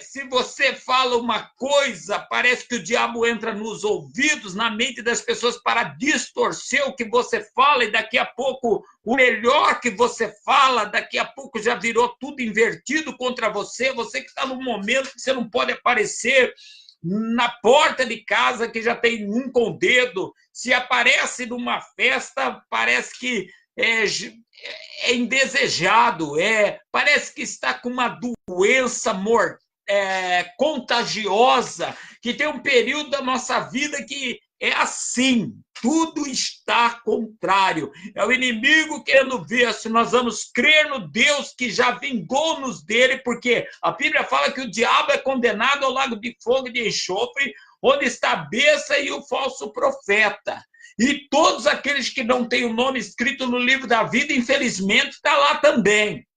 se você fala uma coisa, parece que o diabo entra nos ouvidos, na mente das pessoas para distorcer o que você fala, e daqui a pouco o melhor que você fala, daqui a pouco já virou tudo invertido contra você. Você que está num momento que você não pode aparecer na porta de casa, que já tem um com o dedo. Se aparece numa festa, parece que é indesejado, parece que está com uma doença contagiosa, que tem um período da nossa vida que é assim, tudo está contrário. É o inimigo querendo ver se nós vamos crer no Deus que já vingou-nos dele, porque a Bíblia fala que o diabo é condenado ao lago de fogo e de enxofre, onde está a besta e o falso profeta. E todos aqueles que não têm o nome escrito no livro da vida, infelizmente, está lá também.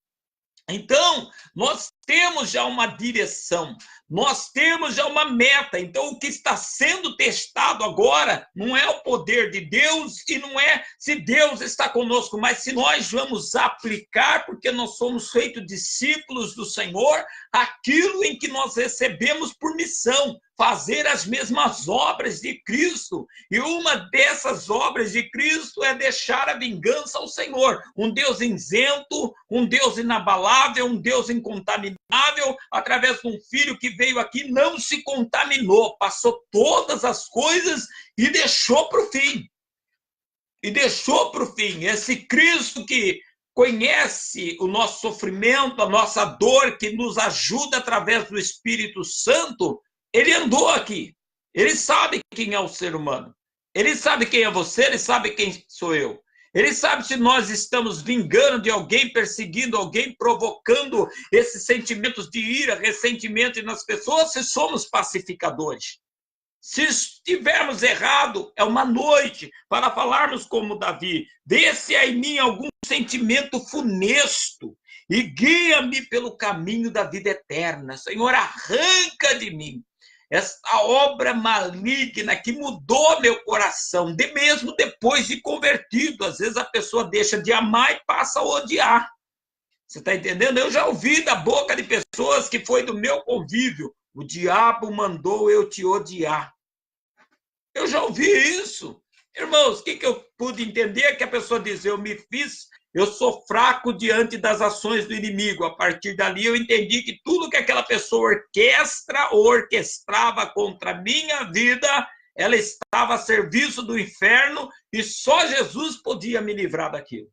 Então, nós temos já uma direção, nós temos já uma meta. Então, o que está sendo testado agora não é o poder de Deus e não é se Deus está conosco, mas se nós vamos aplicar, porque nós somos feitos discípulos do Senhor, aquilo em que nós recebemos por missão, fazer as mesmas obras de Cristo. E uma dessas obras de Cristo é deixar a vingança ao Senhor. Um Deus isento, um Deus inabalável, um Deus incontaminável, através de um filho que veio aqui, não se contaminou, passou todas as coisas e deixou para o fim. Esse Cristo que conhece o nosso sofrimento, a nossa dor, que nos ajuda através do Espírito Santo, ele andou aqui. Ele sabe quem é o ser humano. Ele sabe quem é você, ele sabe quem sou eu. Ele sabe se nós estamos vingando de alguém, perseguindo alguém, provocando esses sentimentos de ira, ressentimento nas pessoas, se somos pacificadores. Se estivermos errado, é uma noite para falarmos como Davi. Vê se há em mim algum sentimento funesto e guia-me pelo caminho da vida eterna. Senhor, arranca de mim esta obra maligna que mudou meu coração, mesmo depois de convertido. Às vezes a pessoa deixa de amar e passa a odiar. Você está entendendo? Eu já ouvi da boca de pessoas que foi do meu convívio: o diabo mandou eu te odiar. Eu já ouvi isso. Irmãos, o que eu pude entender? Que a pessoa diz: eu sou fraco diante das ações do inimigo. A partir dali eu entendi que tudo que aquela pessoa orquestrava contra a minha vida, ela estava a serviço do inferno e só Jesus podia me livrar daquilo.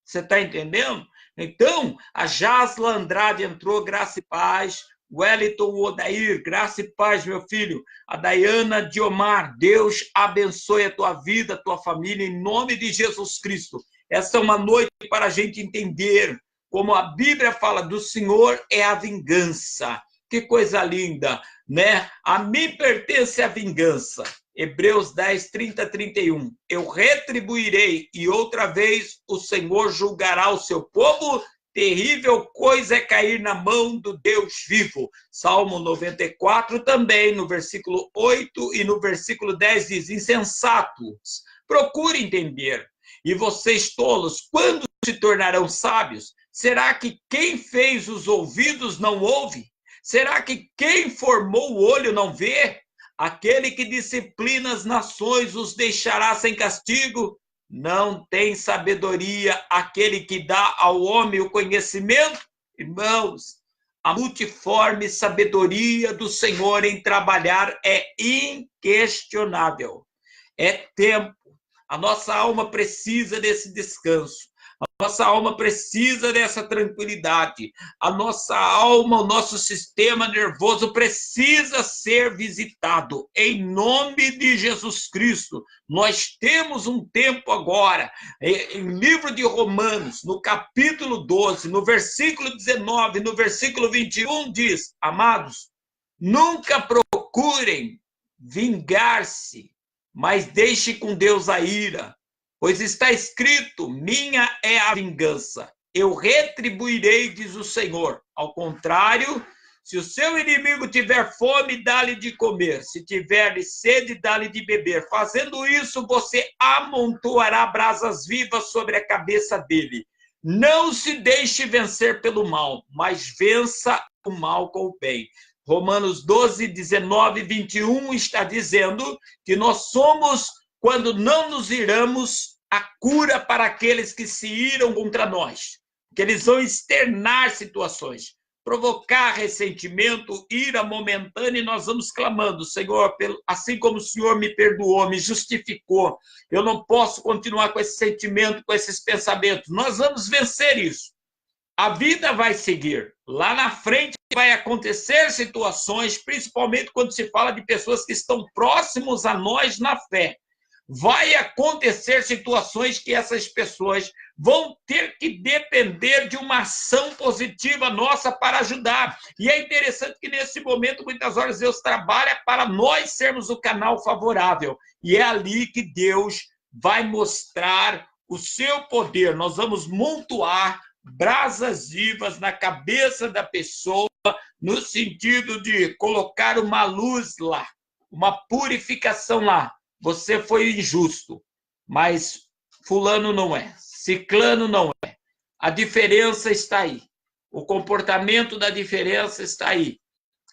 Você está entendendo? Então, a Jasla Andrade entrou, graça e paz. Wellington Odair, graça e paz, meu filho. A Dayana Diomar, Deus abençoe a tua vida, a tua família, em nome de Jesus Cristo. Essa é uma noite para a gente entender como a Bíblia fala: do Senhor é a vingança. Que coisa linda, né? A mim pertence a vingança. Hebreus 10, 30, 31. Eu retribuirei, e outra vez o Senhor julgará o seu povo terrível coisa é cair na mão do Deus vivo. Salmo 94 também, no versículo 8 e no versículo 10 diz: insensatos, procure entender. E vocês tolos, quando se tornarão sábios? Será que quem fez os ouvidos não ouve? Será que quem formou o olho não vê? Aquele que disciplina as nações os deixará sem castigo? Não tem sabedoria aquele que dá ao homem o conhecimento? Irmãos, a multiforme sabedoria do Senhor em trabalhar é inquestionável. É tempo. A nossa alma precisa desse descanso. A nossa alma precisa dessa tranquilidade. A nossa alma, o nosso sistema nervoso precisa ser visitado. Em nome de Jesus Cristo, nós temos um tempo agora. Em livro de Romanos, no capítulo 12, no versículo 19, no versículo 21, diz: amados, nunca procurem vingar-se, mas deixe com Deus a ira. Pois está escrito: minha é a vingança, eu retribuirei, diz o Senhor. Ao contrário, se o seu inimigo tiver fome, dá-lhe de comer. Se tiver sede, dá-lhe de beber. Fazendo isso, você amontoará brasas vivas sobre a cabeça dele. Não se deixe vencer pelo mal, mas vença o mal com o bem. Romanos 12, 19 e 21 está dizendo que nós somos, quando não nos iramos, a cura para aqueles que se iram contra nós, que eles vão externar situações, provocar ressentimento, ira momentânea, e nós vamos clamando: Senhor, assim como o Senhor me perdoou, me justificou, eu não posso continuar com esse sentimento, com esses pensamentos. Nós vamos vencer isso. A vida vai seguir. Lá na frente vai acontecer situações, principalmente quando se fala de pessoas que estão próximos a nós na fé. Vai acontecer situações que essas pessoas vão ter que depender de uma ação positiva nossa para ajudar. E é interessante que nesse momento, muitas horas, Deus trabalha para nós sermos o canal favorável. E é ali que Deus vai mostrar o seu poder. Nós vamos montuar brasas vivas na cabeça da pessoa, no sentido de colocar uma luz lá, uma purificação lá. Você foi injusto, mas fulano não é, ciclano não é. A diferença está aí. O comportamento da diferença está aí.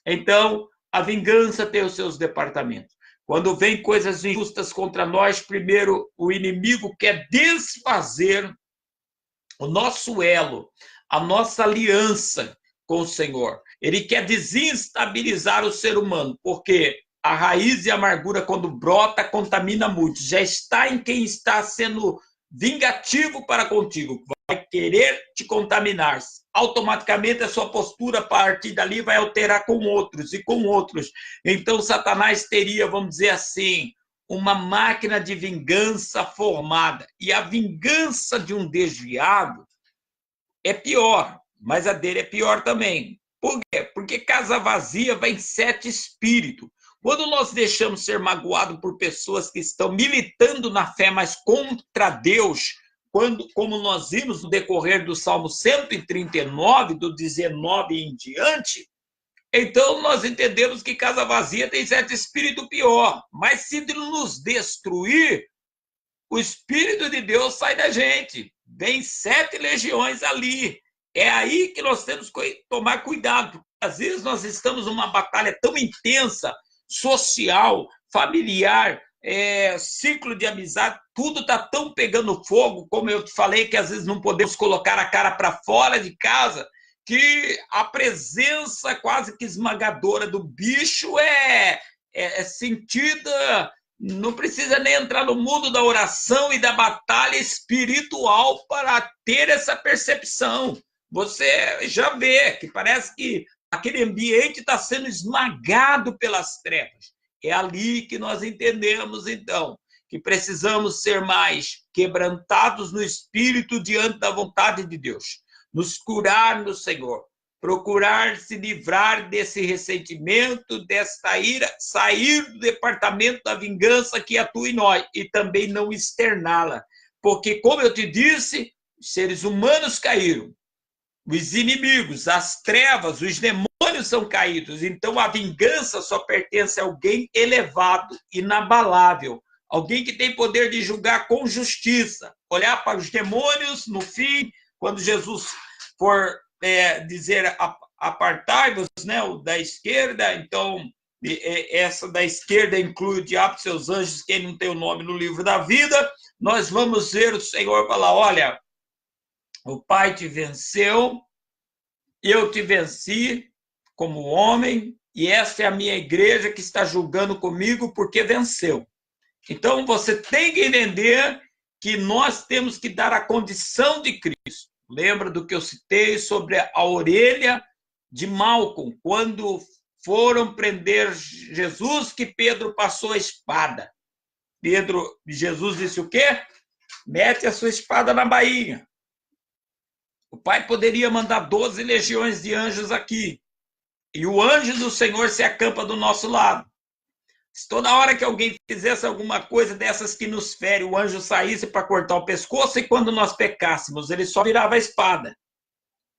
Então, a vingança tem os seus departamentos. Quando vem coisas injustas contra nós, primeiro o inimigo quer desfazer o nosso elo, a nossa aliança com o Senhor. Ele quer desestabilizar o ser humano, porque a raiz de amargura, quando brota, contamina muito. Já está em quem está sendo vingativo para contigo. Vai querer te contaminar. Automaticamente a sua postura a partir dali vai alterar com outros e com outros. Então Satanás teria, vamos dizer assim, uma máquina de vingança formada. E a vingança de um desviado é pior, mas a dele é pior também. Por quê? Porque casa vazia vai em 7 espíritos. Quando nós deixamos ser magoados por pessoas que estão militando na fé, mas contra Deus, como nós vimos no decorrer do Salmo 139, do 19 em diante, então nós entendemos que casa vazia tem 7 espíritos pior. Mas se nos destruir, o Espírito de Deus sai da gente. Vem 7 legiões ali. É aí que nós temos que tomar cuidado. Porque às vezes nós estamos numa batalha tão intensa, social, familiar, ciclo de amizade, tudo está tão pegando fogo, como eu te falei, que às vezes não podemos colocar a cara para fora de casa, que a presença quase que esmagadora do bicho é sentida. Não precisa nem entrar no mundo da oração e da batalha espiritual para ter essa percepção. Você já vê que parece que aquele ambiente está sendo esmagado pelas trevas. É ali que nós entendemos, então, que precisamos ser mais quebrantados no espírito diante da vontade de Deus. Nos curar no Senhor. Procurar se livrar desse ressentimento, desta ira, sair do departamento da vingança que atua em nós e também não externá-la. Porque, como eu te disse, os seres humanos caíram. os inimigos, as trevas, os demônios são caídos. Então a vingança só pertence a alguém elevado, inabalável, alguém que tem poder de julgar com justiça, olhar para os demônios no fim, quando Jesus for dizer apartai-vos, né, o da esquerda, então essa da esquerda inclui o diabo e seus anjos, quem não tem o nome no livro da vida. Nós vamos ver o Senhor falar, olha, o Pai te venceu, eu te venci como homem, e essa é a minha igreja que está julgando comigo porque venceu. Então, você tem que entender que nós temos que dar a condição de Cristo. Lembra do que eu citei sobre a orelha de Malcolm, quando foram prender Jesus, que Pedro passou a espada. Jesus disse o quê? Mete a sua espada na bainha. O Pai poderia mandar 12 legiões de anjos aqui, e o anjo do Senhor se acampa do nosso lado. Se toda hora que alguém fizesse alguma coisa dessas que nos fere, o anjo saísse para cortar o pescoço, e quando nós pecássemos, ele só virava a espada.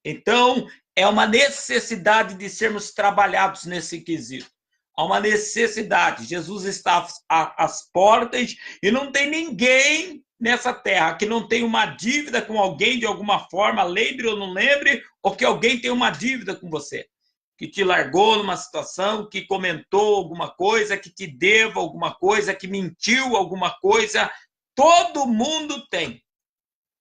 Então, é uma necessidade de sermos trabalhados nesse quesito. Há uma necessidade. Jesus está às portas e não tem ninguém nessa terra que não tem uma dívida com alguém de alguma forma, lembre ou não lembre, ou que alguém tem uma dívida com você, que te largou numa situação, que comentou alguma coisa, que te deva alguma coisa, que mentiu alguma coisa. Todo mundo tem.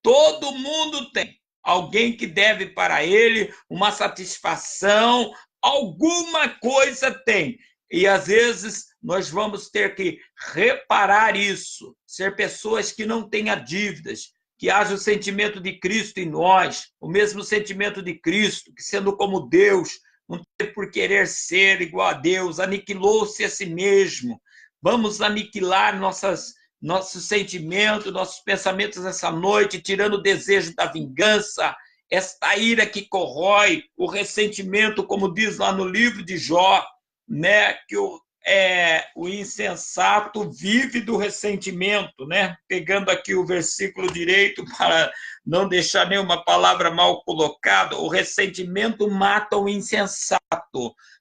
Todo mundo tem. Alguém que deve para ele uma satisfação, alguma coisa tem. E às vezes nós vamos ter que reparar isso, ser pessoas que não tenham dívidas, que haja o sentimento de Cristo em nós, o mesmo sentimento de Cristo, que sendo como Deus, não tem por querer ser igual a Deus, aniquilou-se a si mesmo. Vamos aniquilar nossos sentimentos, nossos pensamentos essa noite, tirando o desejo da vingança, esta ira que corrói, o ressentimento, como diz lá no livro de Jó, né, que o insensato vive do ressentimento, né? Pegando aqui o versículo direito para não deixar nenhuma palavra mal colocada, o ressentimento mata o insensato.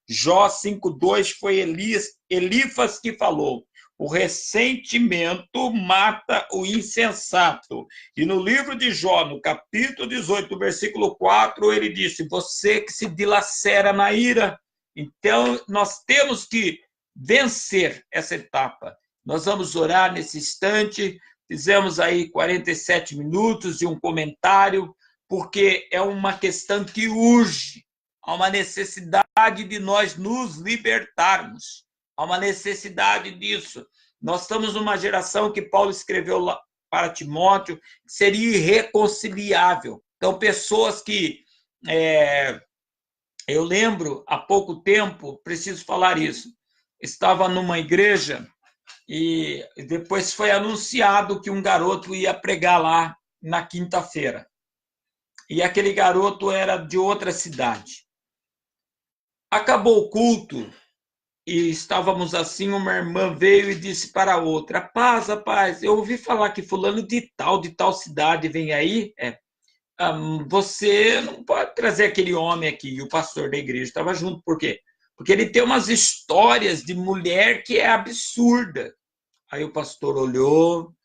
Jó 5:2 foi Elifas que falou. O ressentimento mata o insensato. E no livro de Jó, no capítulo 18, versículo 4, ele disse, você que se dilacera na ira. Então, nós temos que vencer essa etapa. Nós vamos orar nesse instante, fizemos aí 47 minutos de um comentário, porque é uma questão que urge, há uma necessidade de nós nos libertarmos, há uma necessidade disso. Nós estamos numa geração que Paulo escreveu lá para Timóteo, que seria irreconciliável. Então, pessoas que... eu lembro, há pouco tempo, preciso falar isso, estava numa igreja e depois foi anunciado que um garoto ia pregar lá na quinta-feira. E aquele garoto era de outra cidade. Acabou o culto e estávamos assim, uma irmã veio e disse para a outra, rapaz, eu ouvi falar que fulano de tal cidade vem aí, você não pode trazer aquele homem aqui. E o pastor da igreja estava junto. Por quê? Porque ele tem umas histórias de mulher que é absurda. Aí o pastor olhou,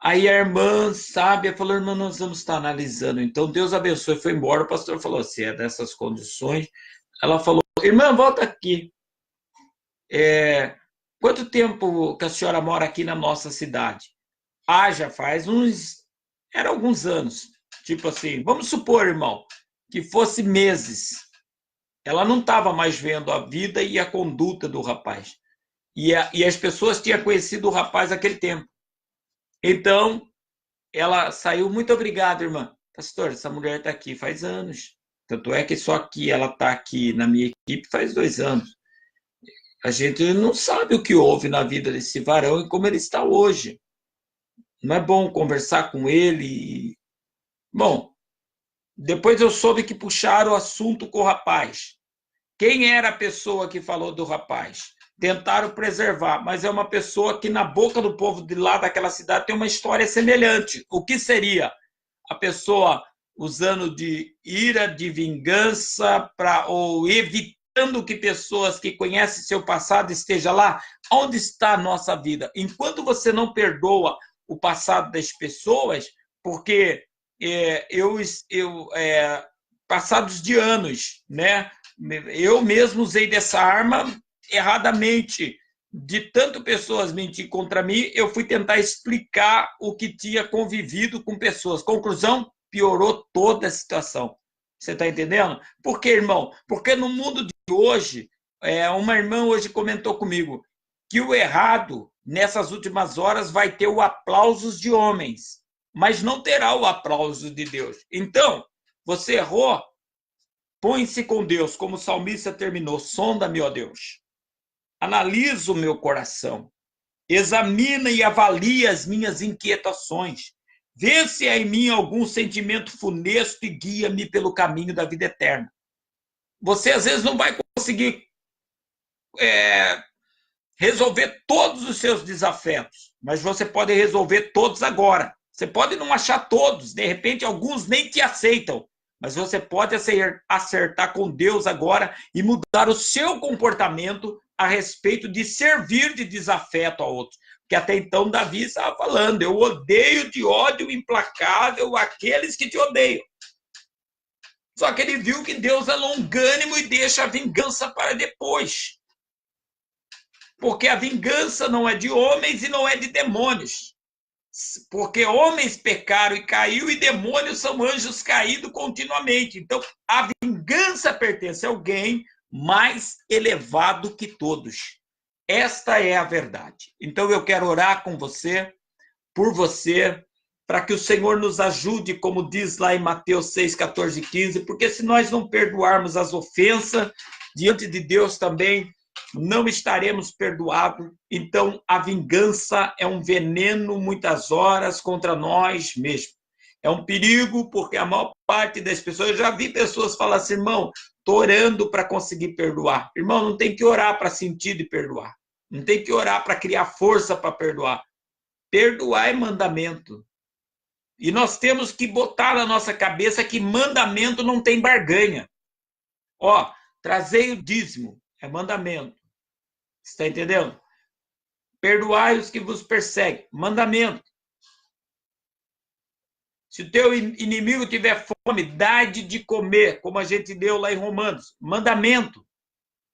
aí a irmã sábia falou, irmã, nós vamos estar analisando. Então, Deus abençoe, foi embora. O pastor falou, se é dessas condições. Ela falou, irmã, volta aqui. Quanto tempo que a senhora mora aqui na nossa cidade? Já faz era alguns anos. Tipo assim, vamos supor, irmão, que fosse meses. Ela não estava mais vendo a vida e a conduta do rapaz. E as pessoas tinham conhecido o rapaz naquele tempo. Então, ela saiu, muito obrigada, irmã. Pastor, essa mulher está aqui faz anos. Tanto é que só que ela está aqui na minha equipe faz 2 anos. A gente não sabe o que houve na vida desse varão e como ele está hoje. Não é bom conversar com ele. Bom, depois eu soube que puxaram o assunto com o rapaz. Quem era a pessoa que falou do rapaz? Tentaram preservar, mas é uma pessoa que na boca do povo de lá daquela cidade tem uma história semelhante. O que seria? A pessoa usando de ira, de vingança, ou evitando que pessoas que conhecem seu passado estejam lá? Onde está a nossa vida? Enquanto você não perdoa o passado das pessoas, porque passados de anos, né? Eu mesmo usei dessa arma erradamente, de tanto pessoas mentir contra mim, eu fui tentar explicar o que tinha convivido com pessoas. Conclusão, piorou toda a situação. Você está entendendo? Por quê, irmão? Porque no mundo de hoje, uma irmã hoje comentou comigo que o errado, nessas últimas horas, vai ter o aplauso de homens, mas não terá o aplauso de Deus. Então, você errou, põe-se com Deus, como o salmista terminou, sonda-me, ó Deus. Analisa o meu coração, examina e avalia as minhas inquietações, vê se há em mim algum sentimento funesto e guia-me pelo caminho da vida eterna. Você, às vezes, não vai conseguir resolver todos os seus desafetos, mas você pode resolver todos agora. Você pode não achar todos, de repente, alguns nem te aceitam, mas você pode acertar com Deus agora e mudar o seu comportamento a respeito de servir de desafeto a outros. Porque até então Davi estava falando, eu odeio de ódio implacável aqueles que te odeiam. Só que ele viu que Deus é longânimo e deixa a vingança para depois. Porque a vingança não é de homens e não é de demônios. Porque homens pecaram e caiu, e demônios são anjos caídos continuamente. Então, a vingança pertence a alguém mais elevado que todos. Esta é a verdade. Então, eu quero orar com você, por você, para que o Senhor nos ajude, como diz lá em Mateus 6, 14 e 15, porque se nós não perdoarmos as ofensas, diante de Deus também não estaremos perdoados. Então, a vingança é um veneno, muitas horas, contra nós mesmos. É um perigo, porque a maior parte das pessoas, eu já vi pessoas falar assim, irmão, estou orando para conseguir perdoar. Irmão, não tem que orar para sentir de perdoar. Não tem que orar para criar força para perdoar. Perdoar é mandamento. E nós temos que botar na nossa cabeça que mandamento não tem barganha. Ó, trazei o dízimo, é mandamento. Você está entendendo? Perdoai os que vos perseguem, mandamento. Se o teu inimigo tiver fome, dá-lhe de comer, como a gente deu lá em Romanos, mandamento.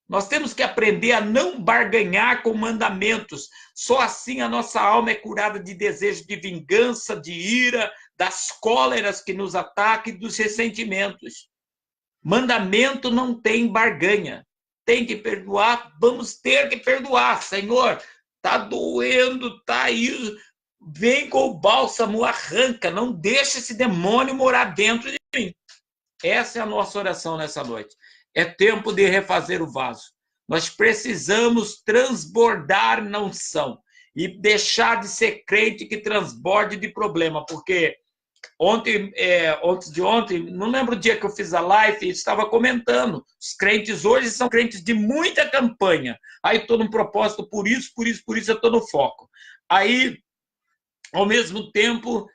Nós temos que aprender a não barganhar com mandamentos. Só assim a nossa alma é curada de desejo de vingança, de ira, das cóleras que nos atacam e dos ressentimentos. Mandamento não tem barganha. Tem que perdoar, vamos ter que perdoar. Senhor, tá doendo, tá isso. Vem com o bálsamo, arranca. Não deixa esse demônio morar dentro de mim. Essa é a nossa oração nessa noite. É tempo de refazer o vaso. Nós precisamos transbordar na unção e deixar de ser crente que transborde de problema, porque antes de ontem, não lembro o dia que eu fiz a live, estava comentando, os crentes hoje são crentes de muita campanha, aí estou num propósito por isso, eu estou no foco. Aí, ao mesmo tempo,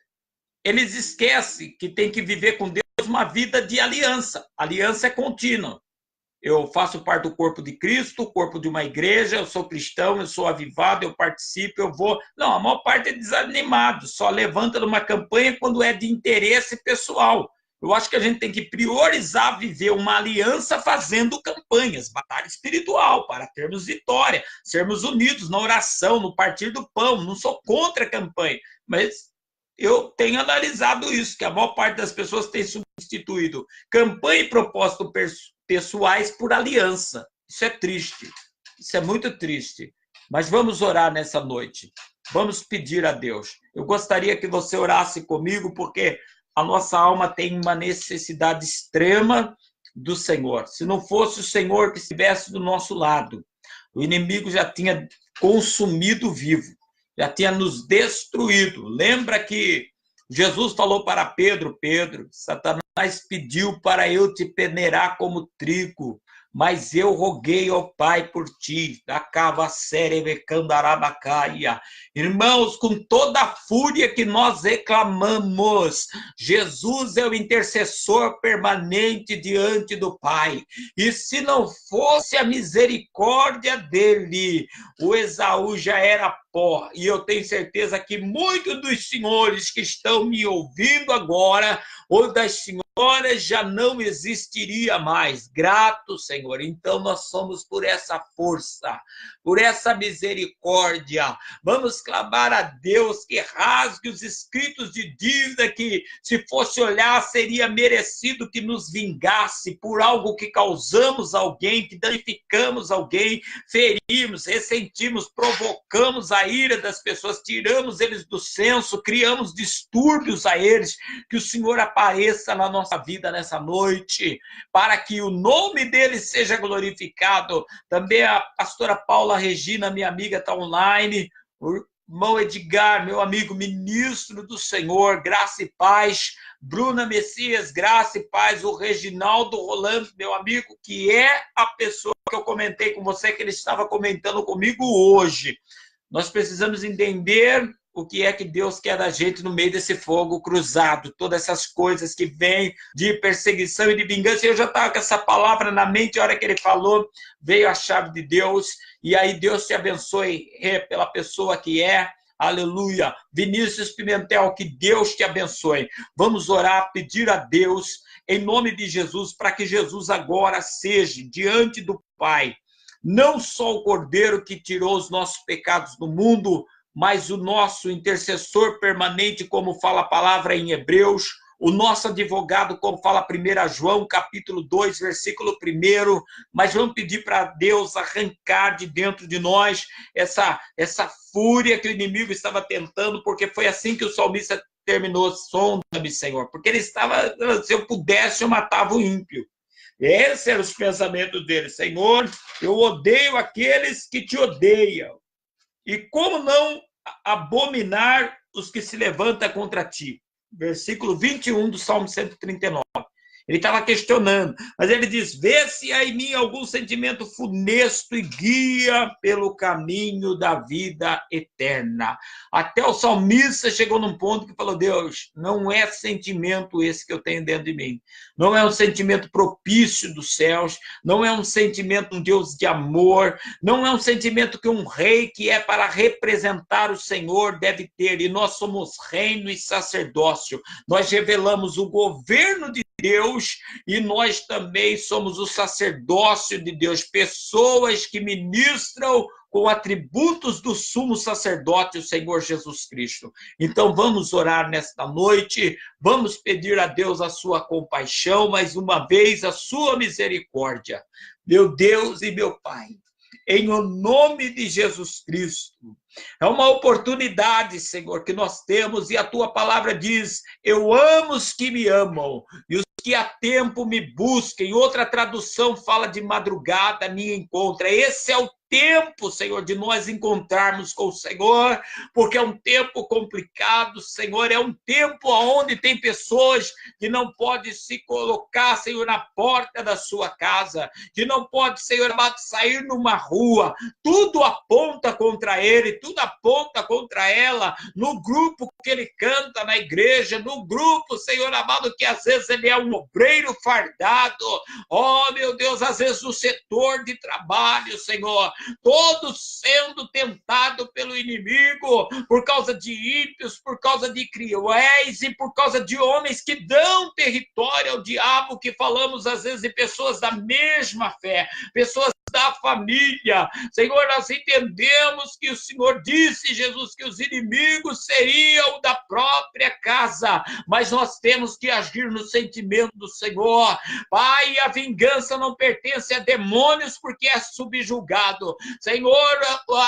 eles esquecem que tem que viver com Deus uma vida de aliança. Aliança é contínua. Eu faço parte do corpo de Cristo, corpo de uma igreja, eu sou cristão, eu sou avivado, eu participo, eu vou... Não, a maior parte é desanimado, só levanta numa campanha quando é de interesse pessoal. Eu acho que a gente tem que priorizar viver uma aliança fazendo campanhas, batalha espiritual, para termos vitória, sermos unidos na oração, no partir do pão. Não sou contra a campanha, mas eu tenho analisado isso, que a maior parte das pessoas tem substituído campanha e propósito pessoais por aliança. Isso é triste. Isso é muito triste. Mas vamos orar nessa noite. Vamos pedir a Deus. Eu gostaria que você orasse comigo, porque a nossa alma tem uma necessidade extrema do Senhor. Se não fosse o Senhor que estivesse do nosso lado, o inimigo já tinha consumido vivo, já tinha nos destruído. Lembra que Jesus falou para Pedro, Pedro, Satanás pediu para eu te peneirar como trigo, mas eu roguei ao Pai por ti. Da cava sereve candarabacaia. Irmãos, com toda a fúria que nós reclamamos, Jesus é o intercessor permanente diante do Pai. E se não fosse a misericórdia dele, o Esaú já era pó. E eu tenho certeza que muitos dos senhores que estão me ouvindo agora, ou das senhoras, já não existiria mais. Grato, Senhor. Então nós somos por essa força, por essa misericórdia. Vamos clamar a Deus que rasgue os escritos de dívida que, se fosse olhar, seria merecido que nos vingasse por algo que causamos a alguém, que danificamos alguém, ferimos, ressentimos, provocamos a ira das pessoas, tiramos eles do senso, criamos distúrbios a eles. Que o Senhor apareça na nossa vida nessa noite, para que o nome dele seja glorificado. Também a pastora Paula Regina, minha amiga, está online. O irmão Edgar, meu amigo, ministro do Senhor, graça e paz. Bruna Messias, graça e paz. O Reginaldo Rolando, meu amigo, que é a pessoa que eu comentei com você, que ele estava comentando comigo hoje. Nós precisamos entender o que é que Deus quer da gente no meio desse fogo cruzado, todas essas coisas que vêm de perseguição e de vingança. Eu já estava com essa palavra na mente, a hora que ele falou, veio a chave de Deus, e aí Deus te abençoe pela pessoa que é. Aleluia. Vinícius Pimentel, que Deus te abençoe. Vamos orar, pedir a Deus, em nome de Jesus, para que Jesus agora seja diante do Pai, não só o Cordeiro que tirou os nossos pecados do mundo, mas o nosso intercessor permanente, como fala a palavra em Hebreus, o nosso advogado, como fala 1 João, capítulo 2, versículo 1, mas vamos pedir para Deus arrancar de dentro de nós essa fúria que o inimigo estava tentando, porque foi assim que o salmista terminou: sonda-me, Senhor, porque ele estava, se eu pudesse, eu matava o ímpio. Esses eram os pensamentos dele: Senhor, eu odeio aqueles que te odeiam. E como não abominar os que se levantam contra ti? Versículo 21 do Salmo 139. Ele estava questionando, mas ele diz: vê se há em mim algum sentimento funesto e guia pelo caminho da vida eterna. Até o salmista chegou num ponto que falou: Deus, não é sentimento esse que eu tenho dentro de mim. Não é um sentimento propício dos céus, não é um sentimento de um Deus de amor, não é um sentimento que um rei que é para representar o Senhor deve ter. E nós somos reino e sacerdócio. Nós revelamos o governo de Deus, e nós também somos o sacerdócio de Deus, pessoas que ministram com atributos do sumo sacerdote, o Senhor Jesus Cristo. Então vamos orar nesta noite, vamos pedir a Deus a sua compaixão, mais uma vez a sua misericórdia. Meu Deus e meu Pai, em o nome de Jesus Cristo, é uma oportunidade, Senhor, que nós temos, e a tua palavra diz: eu amo os que me amam, e os que há tempo me busquem. Outra tradução fala de madrugada me encontra. Esse é o tempo, Senhor, de nós encontrarmos com o Senhor, porque é um tempo complicado, Senhor, é um tempo onde tem pessoas que não podem se colocar, Senhor, na porta da sua casa, que não pode, Senhor, sair numa rua, tudo aponta contra ele, tudo aponta contra ela, no grupo que ele canta na igreja, no grupo, Senhor amado, que às vezes ele é um obreiro fardado, oh meu Deus, às vezes no setor de trabalho, Senhor, todos sendo tentados pelo inimigo, por causa de ímpios, por causa de cruéis e por causa de homens que dão território ao diabo, que falamos às vezes de pessoas da mesma fé, pessoas da família. Senhor, nós entendemos que o Senhor disse, Jesus, que os inimigos seriam da própria casa, mas nós temos que agir no sentimento do Senhor. Pai, a vingança não pertence a demônios, porque é subjugado. Senhor,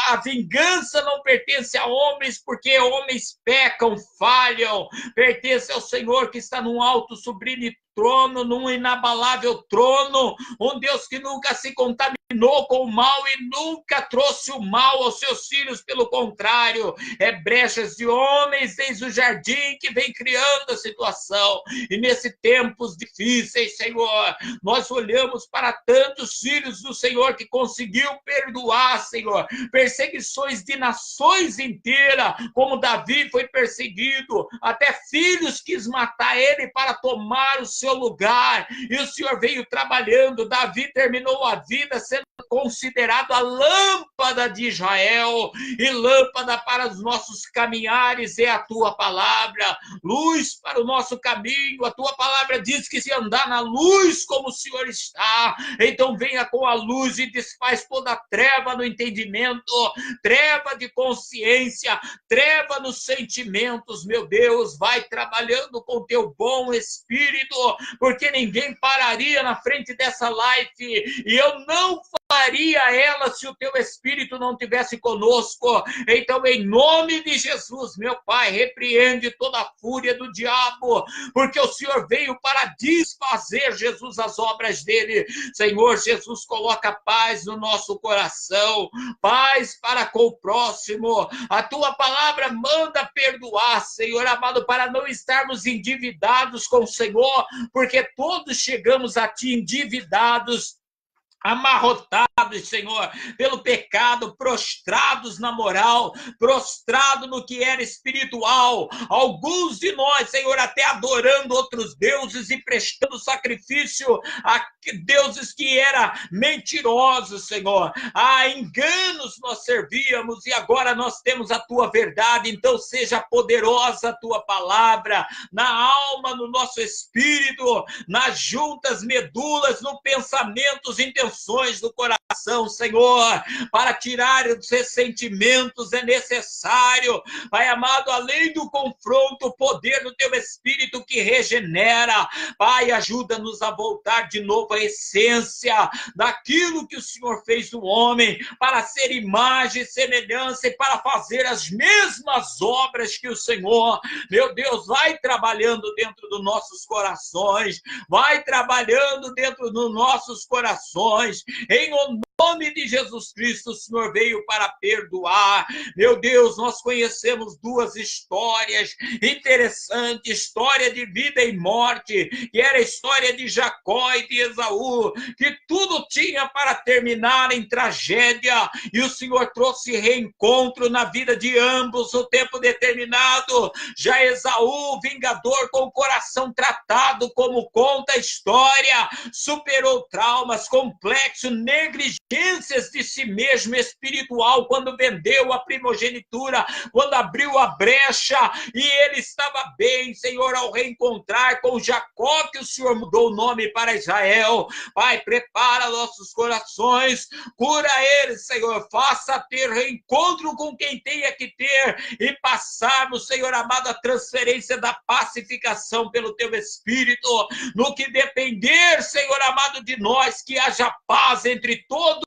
a vingança não pertence a homens, porque homens pecam, falham. Pertence ao Senhor que está num alto sublime trono, num inabalável trono, um Deus que nunca se contaminou com o mal e nunca trouxe o mal aos seus filhos, pelo contrário, é brechas de homens desde o jardim que vem criando a situação. E nesse tempos difíceis, Senhor, nós olhamos para tantos filhos do Senhor que conseguiu perdoar, Senhor, perseguições de nações inteiras, como Davi foi perseguido, até filhos quis matar ele para tomar o seu lugar, e o Senhor veio trabalhando. Davi terminou a vida sendo considerado a lâmpada de Israel, e lâmpada para os nossos caminhares é a tua palavra, luz para o nosso caminho. A tua palavra diz que se andar na luz como o Senhor está, então venha com a luz e desfaz toda a treva no entendimento, treva de consciência, treva nos sentimentos. Meu Deus, vai trabalhando com teu bom espírito, porque ninguém pararia na frente dessa live, e eu não faria ela se o teu Espírito não tivesse conosco. Então, em nome de Jesus, meu Pai, repreende toda a fúria do diabo, porque o Senhor veio para desfazer, Jesus, as obras dele. Senhor Jesus, coloca paz no nosso coração, paz para com o próximo. A tua palavra manda perdoar, Senhor amado, para não estarmos endividados com o Senhor, porque todos chegamos a ti endividados, amarrotados, Senhor, pelo pecado, prostrados na moral, prostrados no que era espiritual. Alguns de nós, Senhor, até adorando outros deuses e prestando sacrifício a deuses que eram mentirosos, Senhor. A enganos nós servíamos, e agora nós temos a tua verdade. Então seja poderosa a tua palavra na alma, no nosso espírito, nas juntas, medulas, no pensamentos, intenções do coração, Senhor, para tirar os ressentimentos. É necessário, Pai amado, além do confronto, o poder do teu Espírito que regenera. Pai, ajuda-nos a voltar de novo à essência daquilo que o Senhor fez do homem, para ser imagem e semelhança, e para fazer as mesmas obras que o Senhor. Meu Deus, vai trabalhando dentro dos nossos corações, vai trabalhando dentro dos nossos corações. Em nome de Jesus Cristo, o Senhor veio para perdoar. Meu Deus, nós conhecemos duas histórias interessantes, história de vida e morte, que era a história de Jacó e de Esaú, que tudo tinha para terminar em tragédia, e o Senhor trouxe reencontro na vida de ambos, o tempo determinado. Já Esaú, vingador com o coração tratado, como conta a história, superou traumas, complexos, negligências de si mesmo espiritual, quando vendeu a primogenitura, quando abriu a brecha, e ele estava bem, Senhor, ao reencontrar com Jacó, que o Senhor mudou o nome para Israel. Pai, prepara nossos corações, cura eles, Senhor, faça ter reencontro com quem tenha que ter, e passarmos, Senhor amado, a transferência da pacificação pelo teu Espírito. No que depender, Senhor amado, de nós, que haja paz entre todos,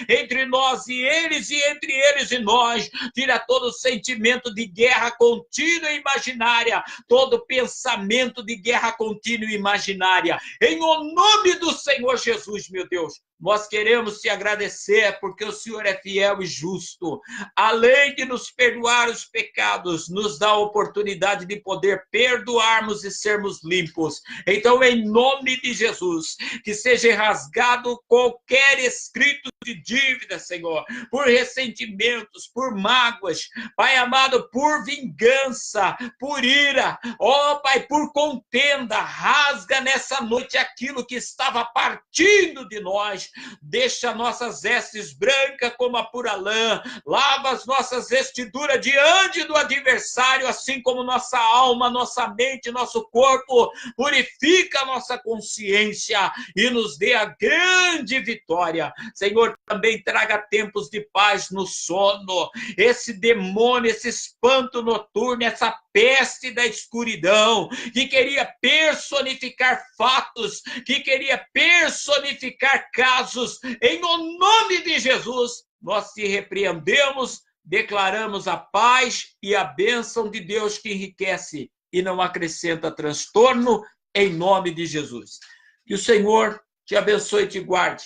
entre nós e entre eles e nós. Tira todo sentimento de guerra contínua e imaginária, todo pensamento de guerra contínua e imaginária. Em o nome do Senhor Jesus, meu Deus, nós queremos te agradecer, porque o Senhor é fiel e justo. Além de nos perdoar os pecados, nos dá a oportunidade de poder perdoarmos e sermos limpos. Então, em nome de Jesus, que seja rasgado qualquer escrito de dívida, Senhor, por ressentimentos, por mágoas, Pai amado, por vingança, por ira, ó Pai, por contenda. Rasga nessa noite aquilo que estava partindo de nós. Deixa nossas vestes brancas como a pura lã, lava as nossas vestiduras diante do adversário, assim como nossa alma, nossa mente, nosso corpo. Purifica a nossa consciência e nos dê a grande vitória. Senhor, também traga tempos de paz no sono. Esse demônio, esse espanto noturno, essa peste da escuridão, que queria personificar fatos, que queria personificar casos, em nome de Jesus, nós te repreendemos, declaramos a paz e a bênção de Deus que enriquece e não acrescenta transtorno, em nome de Jesus. Que o Senhor te abençoe e te guarde.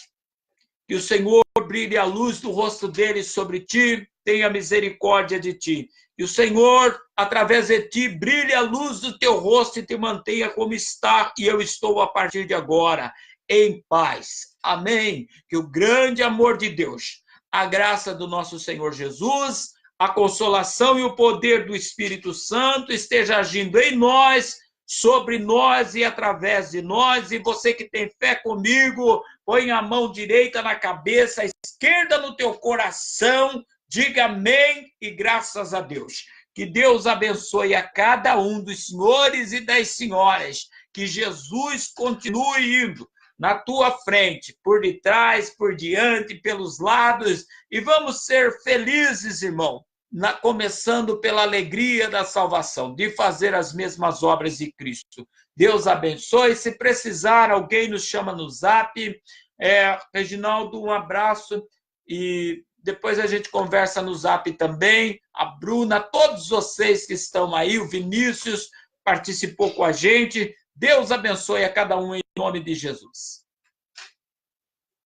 Que o Senhor brilhe a luz do rosto dele sobre ti, tenha misericórdia de ti. Que o Senhor, através de ti, brilhe a luz do teu rosto e te mantenha como está, e eu estou a partir de agora, em paz. Amém. Que o grande amor de Deus, a graça do nosso Senhor Jesus, a consolação e o poder do Espírito Santo esteja agindo em nós, sobre nós e através de nós. E você que tem fé comigo, põe a mão direita na cabeça, a esquerda no teu coração, diga amém e graças a Deus. Que Deus abençoe a cada um dos senhores e das senhoras. Que Jesus continue indo na tua frente, por detrás, por diante, pelos lados. E vamos ser felizes, irmão, começando pela alegria da salvação, de fazer as mesmas obras de Cristo. Deus abençoe. Se precisar, alguém nos chama no Zap. Reginaldo, um abraço. E depois a gente conversa no Zap também. A Bruna, todos vocês que estão aí, o Vinícius participou com a gente. Deus abençoe a cada um em nome de Jesus.